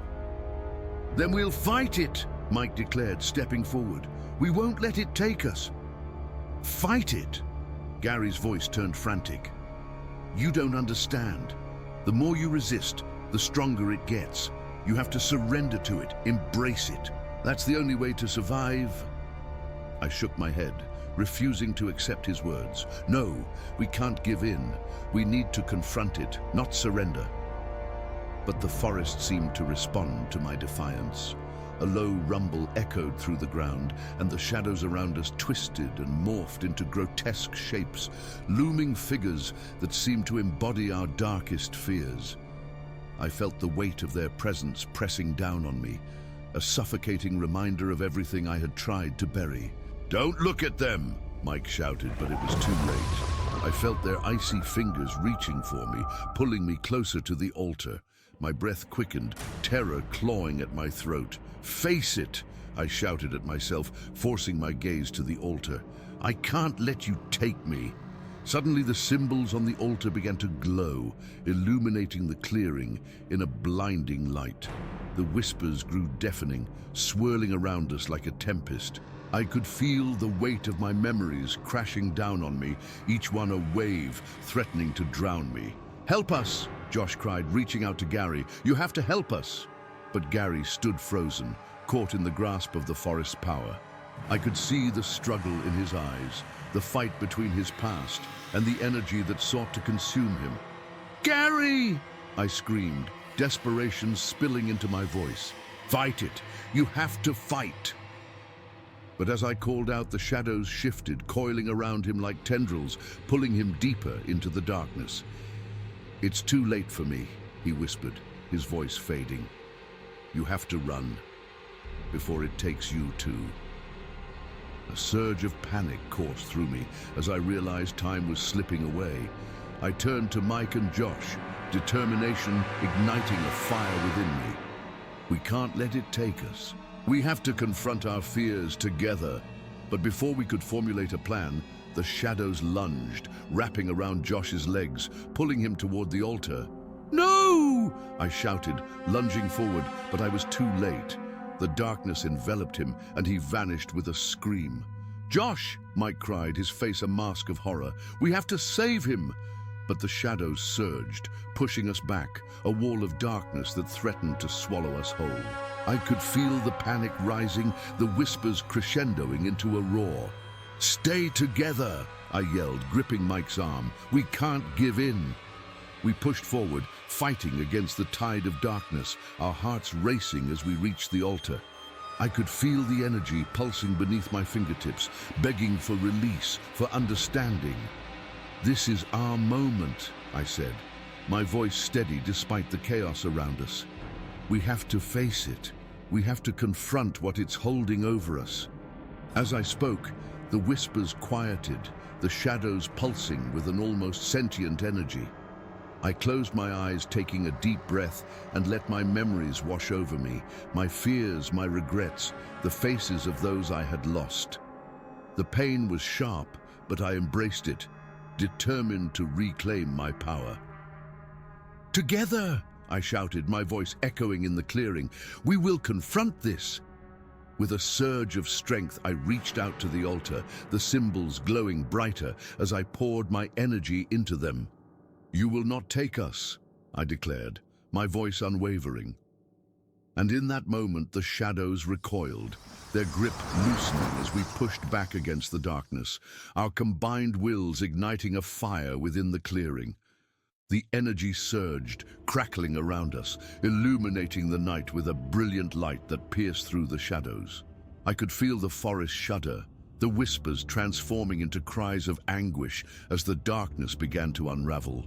"Then we'll fight it," Mike declared, stepping forward. "We won't let it take us." "Fight it?" Gary's voice turned frantic. "You don't understand. The more you resist, the stronger it gets. You have to surrender to it, embrace it. That's the only way to survive." I shook my head, refusing to accept his words. "No, we can't give in. We need to confront it, not surrender." But the forest seemed to respond to my defiance. A low rumble echoed through the ground, and the shadows around us twisted and morphed into grotesque shapes, looming figures that seemed to embody our darkest fears. I felt the weight of their presence pressing down on me, a suffocating reminder of everything I had tried to bury. "Don't look at them!" Mike shouted, but it was too late. I felt their icy fingers reaching for me, pulling me closer to the altar. My breath quickened, terror clawing at my throat. "Face it!" I shouted at myself, forcing my gaze to the altar. "I can't let you take me." Suddenly the symbols on the altar began to glow, illuminating the clearing in a blinding light. The whispers grew deafening, swirling around us like a tempest. I could feel the weight of my memories crashing down on me, each one a wave threatening to drown me. "Help us!" Josh cried, reaching out to Gary. "You have to help us!" But Gary stood frozen, caught in the grasp of the forest's power. I could see the struggle in his eyes, the fight between his past and the energy that sought to consume him. "Gary!" I screamed, desperation spilling into my voice. "Fight it! You have to fight!" But as I called out, the shadows shifted, coiling around him like tendrils, pulling him deeper into the darkness. "It's too late for me," he whispered, his voice fading. "You have to run, before it takes you too." A surge of panic coursed through me as I realized time was slipping away. I turned to Mike and Josh, determination igniting a fire within me. "We can't let it take us. We have to confront our fears together." But before we could formulate a plan, the shadows lunged, wrapping around Josh's legs, pulling him toward the altar. "No!" I shouted, lunging forward, but I was too late. The darkness enveloped him, and he vanished with a scream. "Josh!" Mike cried, his face a mask of horror. "We have to save him!" But the shadows surged, pushing us back, a wall of darkness that threatened to swallow us whole. I could feel the panic rising, the whispers crescendoing into a roar. "Stay together!" I yelled, gripping Mike's arm. "We can't give in!" We pushed forward, fighting against the tide of darkness, our hearts racing as we reached the altar. I could feel the energy pulsing beneath my fingertips, begging for release, for understanding. "This is our moment," I said, my voice steady despite the chaos around us. "We have to face it. We have to confront what it's holding over us." As I spoke, the whispers quieted, the shadows pulsing with an almost sentient energy. I closed my eyes, taking a deep breath, and let my memories wash over me, my fears, my regrets, the faces of those I had lost. The pain was sharp, but I embraced it, determined to reclaim my power. "Together!" I shouted, my voice echoing in the clearing. "We will confront this!" With a surge of strength, I reached out to the altar, the symbols glowing brighter as I poured my energy into them. "You will not take us," I declared, my voice unwavering. And in that moment, the shadows recoiled, their grip loosening as we pushed back against the darkness, our combined wills igniting a fire within the clearing. The energy surged, crackling around us, illuminating the night with a brilliant light that pierced through the shadows. I could feel the forest shudder, the whispers transforming into cries of anguish as the darkness began to unravel.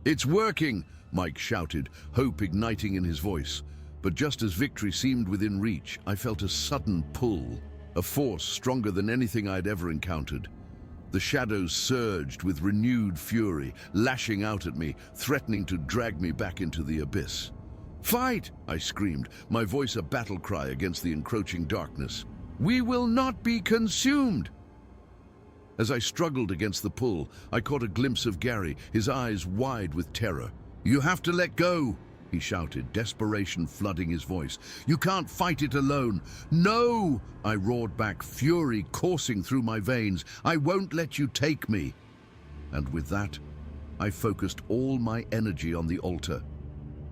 "It's working!" Mike shouted, hope igniting in his voice. But just as victory seemed within reach, I felt a sudden pull, a force stronger than anything I'd ever encountered. The shadows surged with renewed fury, lashing out at me, threatening to drag me back into the abyss. "Fight!" I screamed, my voice a battle cry against the encroaching darkness. "We will not be consumed!" As I struggled against the pull, I caught a glimpse of Gary, his eyes wide with terror. "You have to let go!" he shouted, desperation flooding his voice. "You can't fight it alone." "No!" I roared back, fury coursing through my veins. "I won't let you take me." And with that, I focused all my energy on the altar,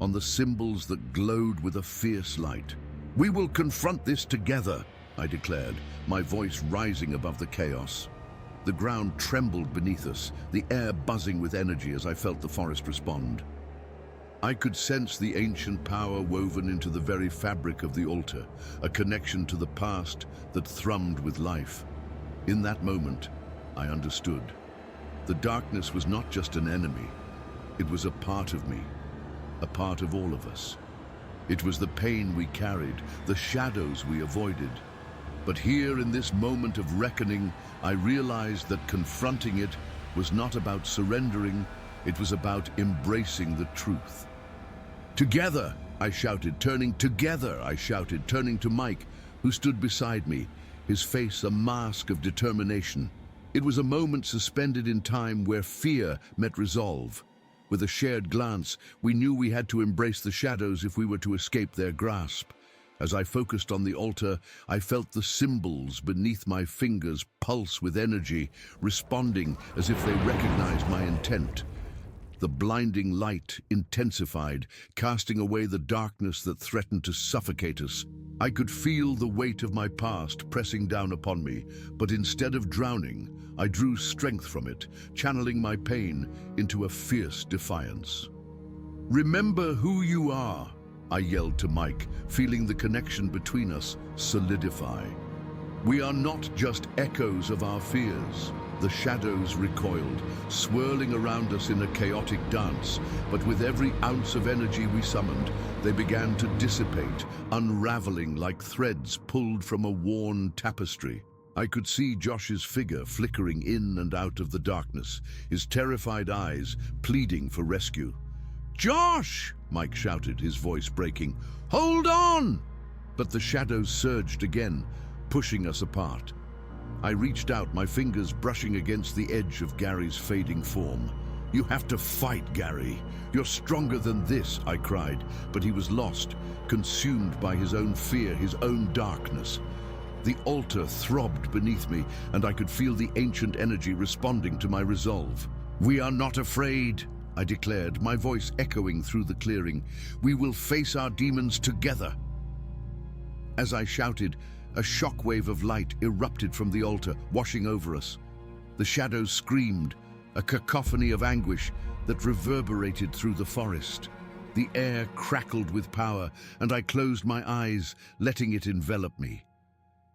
on the symbols that glowed with a fierce light. "We will confront this together," I declared, my voice rising above the chaos. The ground trembled beneath us, the air buzzing with energy as I felt the forest respond. I could sense the ancient power woven into the very fabric of the altar, a connection to the past that thrummed with life. In that moment, I understood. The darkness was not just an enemy. It was a part of me, a part of all of us. It was the pain we carried, the shadows we avoided. But here in this moment of reckoning, I realized that confronting it was not about surrendering, it was about embracing the truth. "Together!" I shouted, turning to Mike, who stood beside me, his face a mask of determination. It was a moment suspended in time where fear met resolve. With a shared glance, we knew we had to embrace the shadows if we were to escape their grasp. As I focused on the altar, I felt the symbols beneath my fingers pulse with energy, responding as if they recognized my intent. The blinding light intensified, casting away the darkness that threatened to suffocate us. I could feel the weight of my past pressing down upon me, but instead of drowning, I drew strength from it, channeling my pain into a fierce defiance. "Remember who you are," I yelled to Mike, feeling the connection between us solidify. "We are not just echoes of our fears." The shadows recoiled, swirling around us in a chaotic dance, but with every ounce of energy we summoned, they began to dissipate, unraveling like threads pulled from a worn tapestry. I could see Josh's figure flickering in and out of the darkness, his terrified eyes pleading for rescue. "Josh!" Mike shouted, his voice breaking. "Hold on!" But the shadows surged again, pushing us apart. I reached out, my fingers brushing against the edge of Gary's fading form. "You have to fight, Gary. You're stronger than this," I cried, but he was lost, consumed by his own fear, his own darkness. The altar throbbed beneath me, and I could feel the ancient energy responding to my resolve. "We are not afraid," I declared, my voice echoing through the clearing. "We will face our demons together." As I shouted, a shockwave of light erupted from the altar, washing over us. The shadows screamed, a cacophony of anguish that reverberated through the forest. The air crackled with power, and I closed my eyes, letting it envelop me.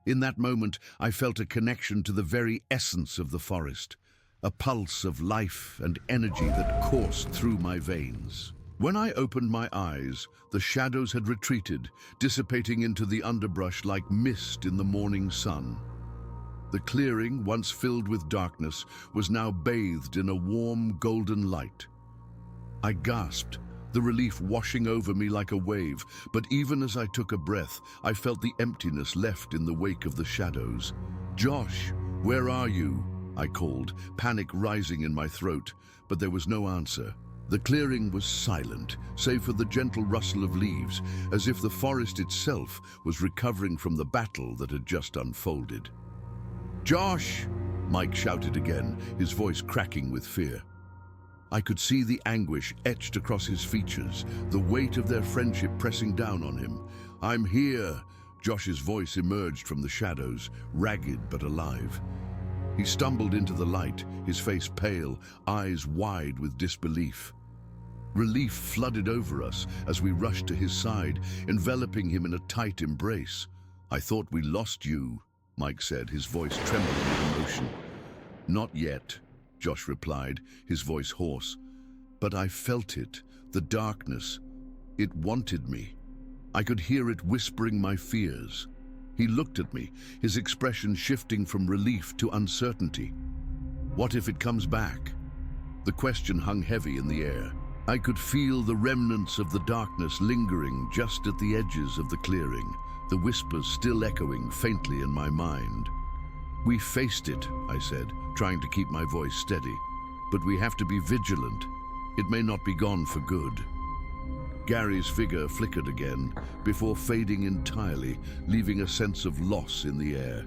In that moment, I felt a connection to the very essence of the forest, a pulse of life and energy that coursed through my veins. When I opened my eyes, the shadows had retreated, dissipating into the underbrush like mist in the morning sun. The clearing, once filled with darkness, was now bathed in a warm, golden light. I gasped, the relief washing over me like a wave, but even as I took a breath, I felt the emptiness left in the wake of the shadows. "Josh, where are you?" I called, panic rising in my throat, but there was no answer. The clearing was silent, save for the gentle rustle of leaves, as if the forest itself was recovering from the battle that had just unfolded. "Josh!" Mike shouted again, his voice cracking with fear. I could see the anguish etched across his features, the weight of their friendship pressing down on him. "I'm here!" Josh's voice emerged from the shadows, ragged but alive. He stumbled into the light, his face pale, eyes wide with disbelief. Relief flooded over us as we rushed to his side, enveloping him in a tight embrace. "I thought we lost you," Mike said, his voice trembling with emotion. "Not yet," Josh replied, his voice hoarse. But I felt it, the darkness. It wanted me. I could hear it whispering my fears. He looked at me, his expression shifting from relief to uncertainty. What if it comes back? The question hung heavy in the air. I could feel the remnants of the darkness lingering just at the edges of the clearing, the whispers still echoing faintly in my mind. "We faced it," I said, trying to keep my voice steady. "But we have to be vigilant. It may not be gone for good." Gary's figure flickered again, before fading entirely, leaving a sense of loss in the air.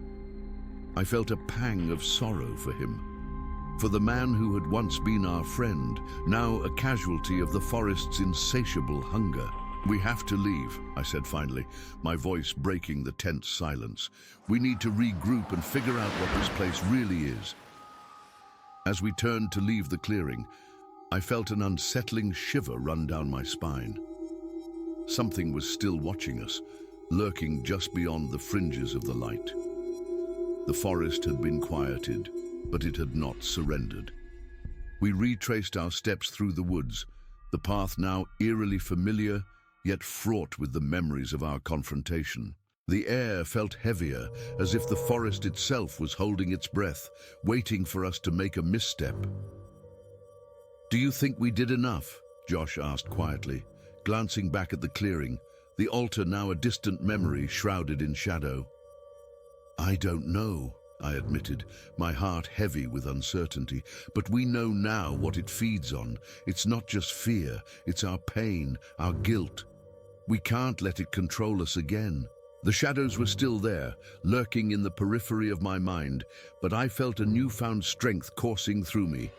I felt a pang of sorrow for him. For the man who had once been our friend, now a casualty of the forest's insatiable hunger. "We have to leave," I said finally, my voice breaking the tense silence. "We need to regroup and figure out what this place really is." As we turned to leave the clearing, I felt an unsettling shiver run down my spine. Something was still watching us, lurking just beyond the fringes of the light. The forest had been quieted, but it had not surrendered. We retraced our steps through the woods, the path now eerily familiar, yet fraught with the memories of our confrontation. The air felt heavier, as if the forest itself was holding its breath, waiting for us to make a misstep. "Do you think we did enough?" Josh asked quietly, glancing back at the clearing, the altar now a distant memory shrouded in shadow. "I don't know," I admitted, my heart heavy with uncertainty. "But we know now what it feeds on. It's not just fear, it's our pain, our guilt. We can't let it control us again." The shadows were still there, lurking in the periphery of my mind, but I felt a newfound strength coursing through me.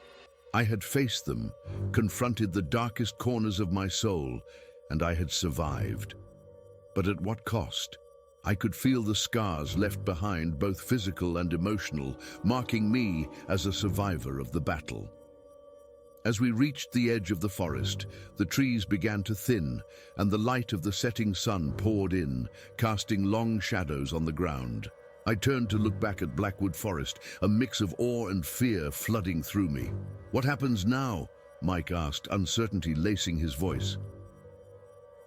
I had faced them, confronted the darkest corners of my soul, and I had survived. But at what cost? I could feel the scars left behind, both physical and emotional, marking me as a survivor of the battle. As we reached the edge of the forest, the trees began to thin, and the light of the setting sun poured in, casting long shadows on the ground. I turned to look back at Blackwood Forest, a mix of awe and fear flooding through me. "What happens now?" Mike asked, uncertainty lacing his voice.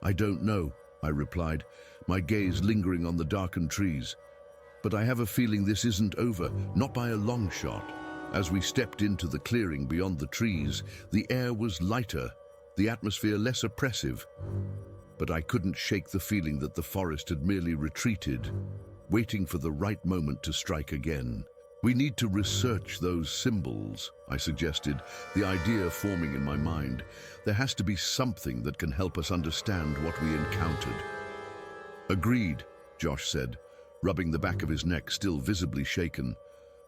"I don't know," I replied, my gaze lingering on the darkened trees. "But I have a feeling this isn't over, not by a long shot." As we stepped into the clearing beyond the trees, the air was lighter, the atmosphere less oppressive. But I couldn't shake the feeling that the forest had merely retreated, waiting for the right moment to strike again. "We need to research those symbols," I suggested, the idea forming in my mind. "There has to be something that can help us understand what we encountered." "Agreed," Josh said, rubbing the back of his neck, still visibly shaken.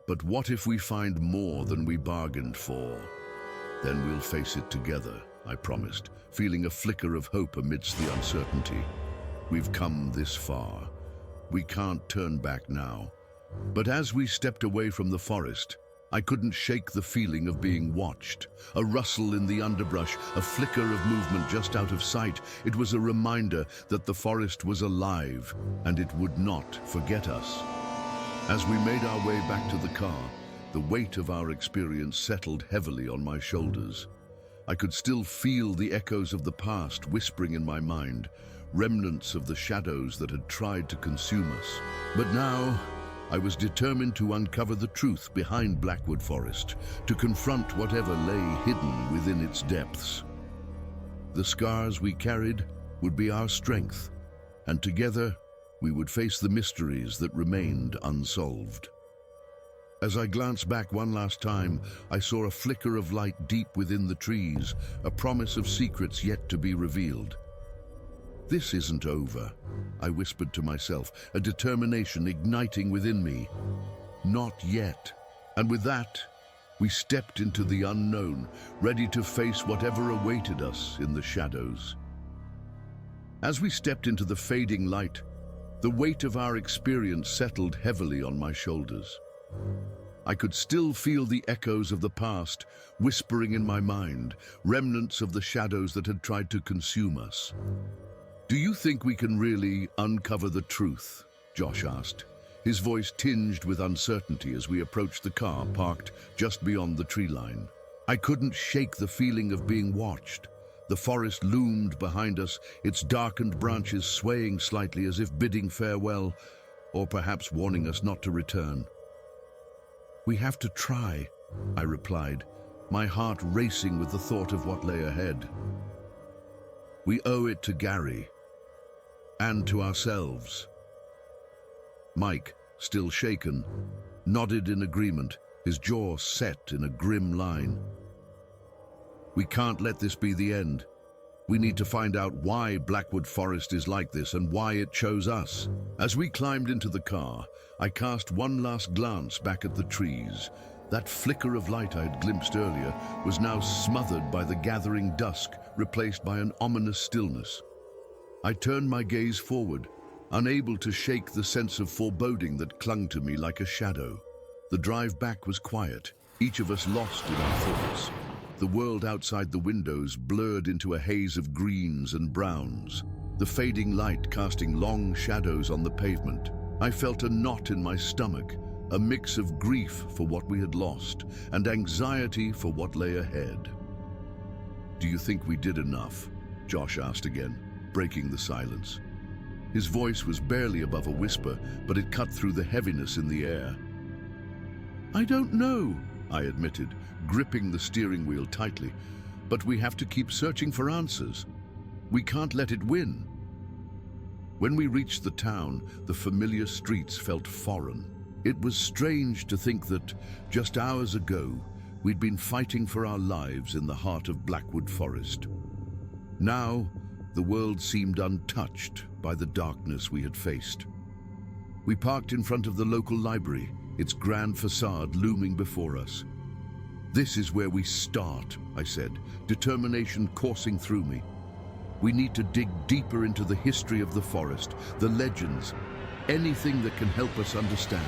"But what if we find more than we bargained for? Then we'll face it together," I promised, feeling a flicker of hope amidst the uncertainty. "We've come this far. We can't turn back now." But as we stepped away from the forest, I couldn't shake the feeling of being watched. A rustle in the underbrush, a flicker of movement just out of sight. It was a reminder that the forest was alive, and it would not forget us. As we made our way back to the car, the weight of our experience settled heavily on my shoulders. I could still feel the echoes of the past whispering in my mind, remnants of the shadows that had tried to consume us. But now, I was determined to uncover the truth behind Blackwood Forest, to confront whatever lay hidden within its depths. The scars we carried would be our strength, and together we would face the mysteries that remained unsolved. As I glanced back one last time, I saw a flicker of light deep within the trees, a promise of secrets yet to be revealed. "This isn't over," I whispered to myself, a determination igniting within me. "Not yet." And with that, we stepped into the unknown, ready to face whatever awaited us in the shadows. As we stepped into the fading light, the weight of our experience settled heavily on my shoulders. I could still feel the echoes of the past whispering in my mind, remnants of the shadows that had tried to consume us. "Do you think we can really uncover the truth?" Josh asked, his voice tinged with uncertainty as we approached the car parked just beyond the tree line. I couldn't shake the feeling of being watched. The forest loomed behind us, its darkened branches swaying slightly as if bidding farewell, or perhaps warning us not to return. "We have to try," I replied, my heart racing with the thought of what lay ahead. "We owe it to Gary, and to ourselves." Mike, still shaken, nodded in agreement, his jaw set in a grim line. "We can't let this be the end. We need to find out why Blackwood Forest is like this and why it chose us." As we climbed into the car, I cast one last glance back at the trees. That flicker of light I had glimpsed earlier was now smothered by the gathering dusk, replaced by an ominous stillness. I turned my gaze forward, unable to shake the sense of foreboding that clung to me like a shadow. The drive back was quiet, each of us lost in our thoughts. The world outside the windows blurred into a haze of greens and browns, the fading light casting long shadows on the pavement. I felt a knot in my stomach, a mix of grief for what we had lost and anxiety for what lay ahead. "Do you think we did enough?" Josh asked again, breaking the silence. His voice was barely above a whisper, but it cut through the heaviness in the air. "I don't know," I admitted, gripping the steering wheel tightly. "But we have to keep searching for answers. We can't let it win." When we reached the town, the familiar streets felt foreign. It was strange to think that, just hours ago, we'd been fighting for our lives in the heart of Blackwood Forest. Now, the world seemed untouched by the darkness we had faced. We parked in front of the local library, its grand facade looming before us. "This is where we start," I said, determination coursing through me. "We need to dig deeper into the history of the forest, the legends, anything that can help us understand."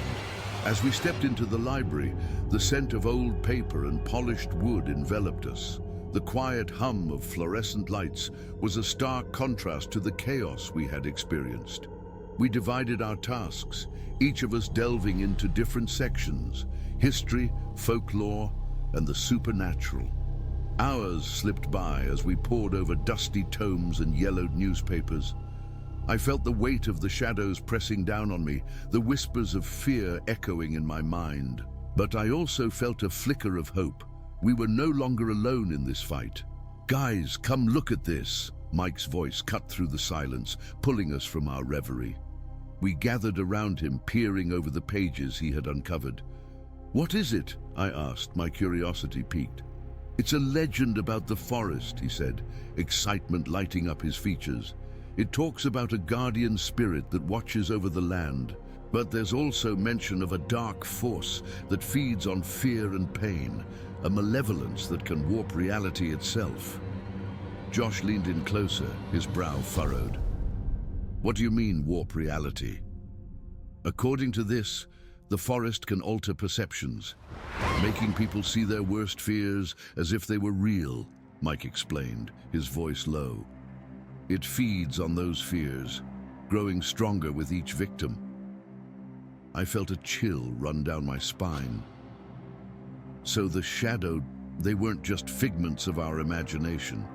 As we stepped into the library, the scent of old paper and polished wood enveloped us. The quiet hum of fluorescent lights was a stark contrast to the chaos we had experienced. We divided our tasks, each of us delving into different sections: history, folklore, and the supernatural. Hours slipped by as we pored over dusty tomes and yellowed newspapers. I felt the weight of the shadows pressing down on me, the whispers of fear echoing in my mind. But I also felt a flicker of hope. We were no longer alone in this fight. "Guys, come look at this!" Mike's voice cut through the silence, pulling us from our reverie. We gathered around him, peering over the pages he had uncovered. "What is it?" I asked, my curiosity piqued. "It's a legend about the forest," he said, excitement lighting up his features. "It talks about a guardian spirit that watches over the land, but there's also mention of a dark force that feeds on fear and pain, a malevolence that can warp reality itself." Josh leaned in closer, his brow furrowed. "What do you mean, warp reality?" "According to this, the forest can alter perceptions, making people see their worst fears as if they were real," Mike explained, his voice low. "It feeds on those fears, growing stronger with each victim." I felt a chill run down my spine. So the shadow, they weren't just figments of our imagination.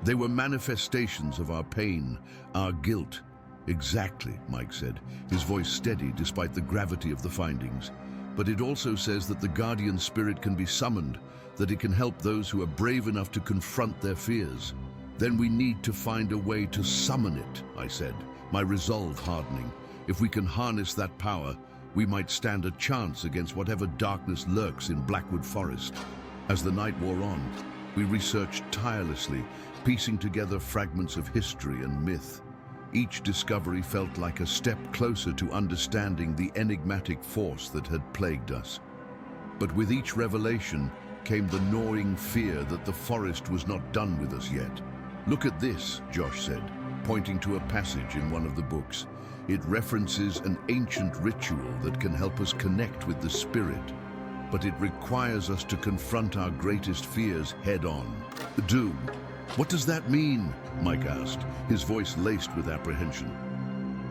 They were manifestations of our pain, our guilt. "Exactly," Mike said, his voice steady despite the gravity of the findings. "But it also says that the guardian spirit can be summoned, that it can help those who are brave enough to confront their fears. Then we need to find a way to summon it," I said, my resolve hardening. "If we can harness that power, we might stand a chance against whatever darkness lurks in Blackwood Forest." As the night wore on, we researched tirelessly, piecing together fragments of history and myth. Each discovery felt like a step closer to understanding the enigmatic force that had plagued us. But with each revelation came the gnawing fear that the forest was not done with us yet. "Look at this," Josh said, pointing to a passage in one of the books. "It references an ancient ritual that can help us connect with the spirit, but it requires us to confront our greatest fears head-on." "Doom, what does that mean?" Mike asked, his voice laced with apprehension.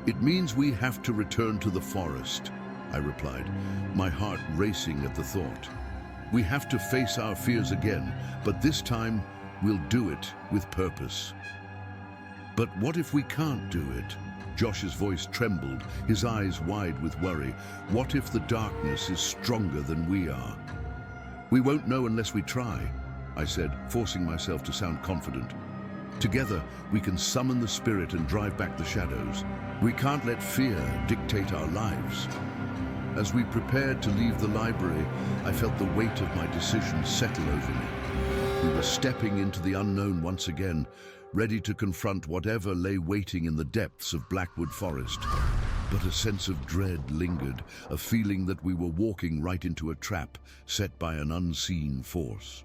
"It means we have to return to the forest," I replied, my heart racing at the thought. We have to face our fears again, but this time we'll do it with purpose. But what if we can't do it? Josh's voice trembled, his eyes wide with worry. What if the darkness is stronger than we are? We won't know unless we try, I said, forcing myself to sound confident. Together, we can summon the spirit and drive back the shadows. We can't let fear dictate our lives. As we prepared to leave the library, I felt the weight of my decision settle over me. We were stepping into the unknown once again, ready to confront whatever lay waiting in the depths of Blackwood Forest. But a sense of dread lingered, a feeling that we were walking right into a trap set by an unseen force.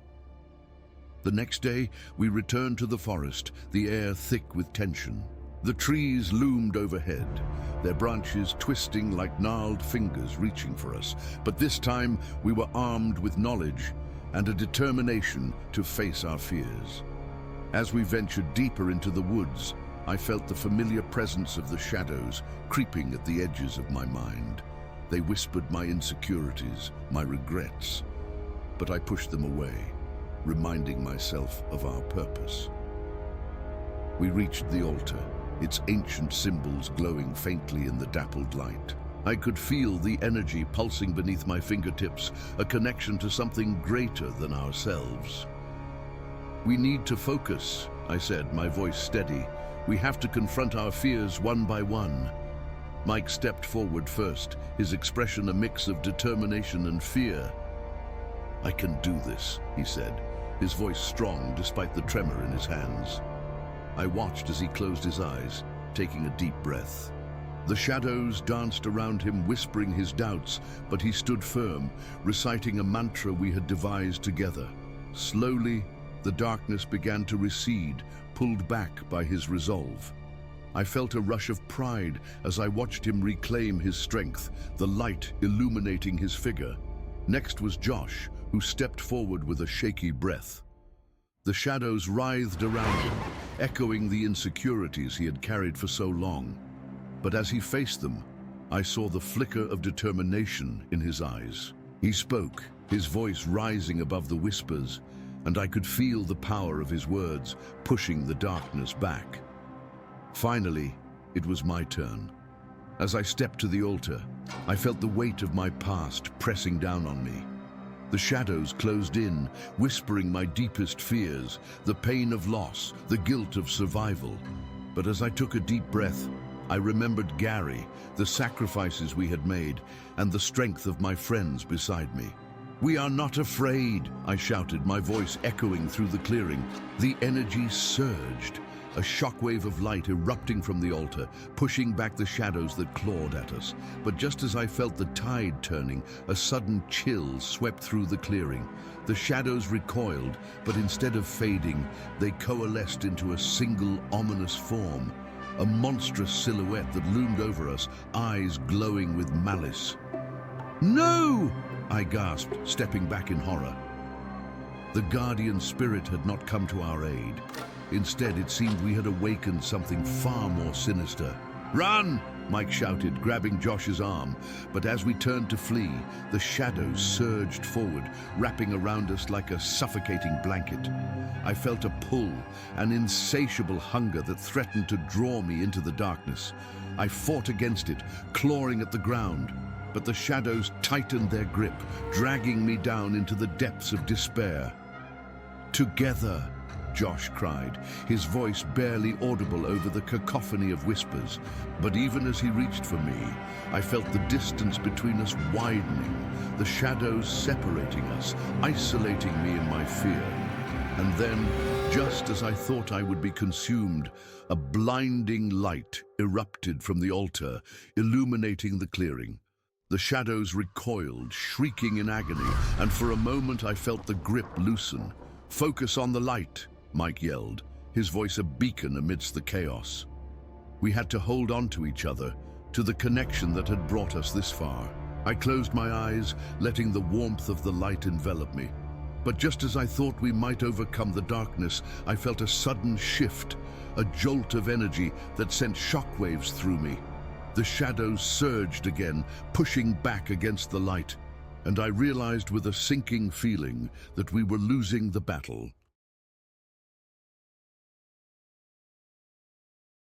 The next day, we returned to the forest, the air thick with tension. The trees loomed overhead, their branches twisting like gnarled fingers reaching for us. But this time, we were armed with knowledge and a determination to face our fears. As we ventured deeper into the woods, I felt the familiar presence of the shadows creeping at the edges of my mind. They whispered my insecurities, my regrets, but I pushed them away, reminding myself of our purpose. We reached the altar, its ancient symbols glowing faintly in the dappled light. I could feel the energy pulsing beneath my fingertips, a connection to something greater than ourselves. "We need to focus," I said, my voice steady. "We have to confront our fears one by one." Mike stepped forward first, his expression a mix of determination and fear. "I can do this," he said, his voice strong despite the tremor in his hands. I watched as he closed his eyes, taking a deep breath. The shadows danced around him, whispering his doubts, but he stood firm, reciting a mantra we had devised together. Slowly, the darkness began to recede, pulled back by his resolve. I felt a rush of pride as I watched him reclaim his strength, the light illuminating his figure. Next was Josh, who stepped forward with a shaky breath. The shadows writhed around him, echoing the insecurities he had carried for so long. But as he faced them, I saw the flicker of determination in his eyes. He spoke, his voice rising above the whispers, and I could feel the power of his words pushing the darkness back. Finally, it was my turn. As I stepped to the altar, I felt the weight of my past pressing down on me. The shadows closed in, whispering my deepest fears, the pain of loss, the guilt of survival. But as I took a deep breath, I remembered Gary, the sacrifices we had made, and the strength of my friends beside me. "We are not afraid," I shouted, my voice echoing through the clearing. The energy surged, a shockwave of light erupting from the altar, pushing back the shadows that clawed at us. But just as I felt the tide turning, a sudden chill swept through the clearing. The shadows recoiled, but instead of fading, they coalesced into a single ominous form, a monstrous silhouette that loomed over us, eyes glowing with malice. "No!" I gasped, stepping back in horror. The guardian spirit had not come to our aid. Instead, it seemed we had awakened something far more sinister. "Run!" Mike shouted, grabbing Josh's arm. But as we turned to flee, the shadows surged forward, wrapping around us like a suffocating blanket. I felt a pull, an insatiable hunger that threatened to draw me into the darkness. I fought against it, clawing at the ground. But the shadows tightened their grip, dragging me down into the depths of despair. "Together!" Josh cried, his voice barely audible over the cacophony of whispers. But even as he reached for me, I felt the distance between us widening, the shadows separating us, isolating me in my fear. And then, just as I thought I would be consumed, a blinding light erupted from the altar, illuminating the clearing. The shadows recoiled, shrieking in agony, and for a moment I felt the grip loosen. "Focus on the light," Mike yelled, his voice a beacon amidst the chaos. We had to hold on to each other, to the connection that had brought us this far. I closed my eyes, letting the warmth of the light envelop me. But just as I thought we might overcome the darkness, I felt a sudden shift, a jolt of energy that sent shockwaves through me. The shadows surged again, pushing back against the light. and I realized with a sinking feeling that we were losing the battle.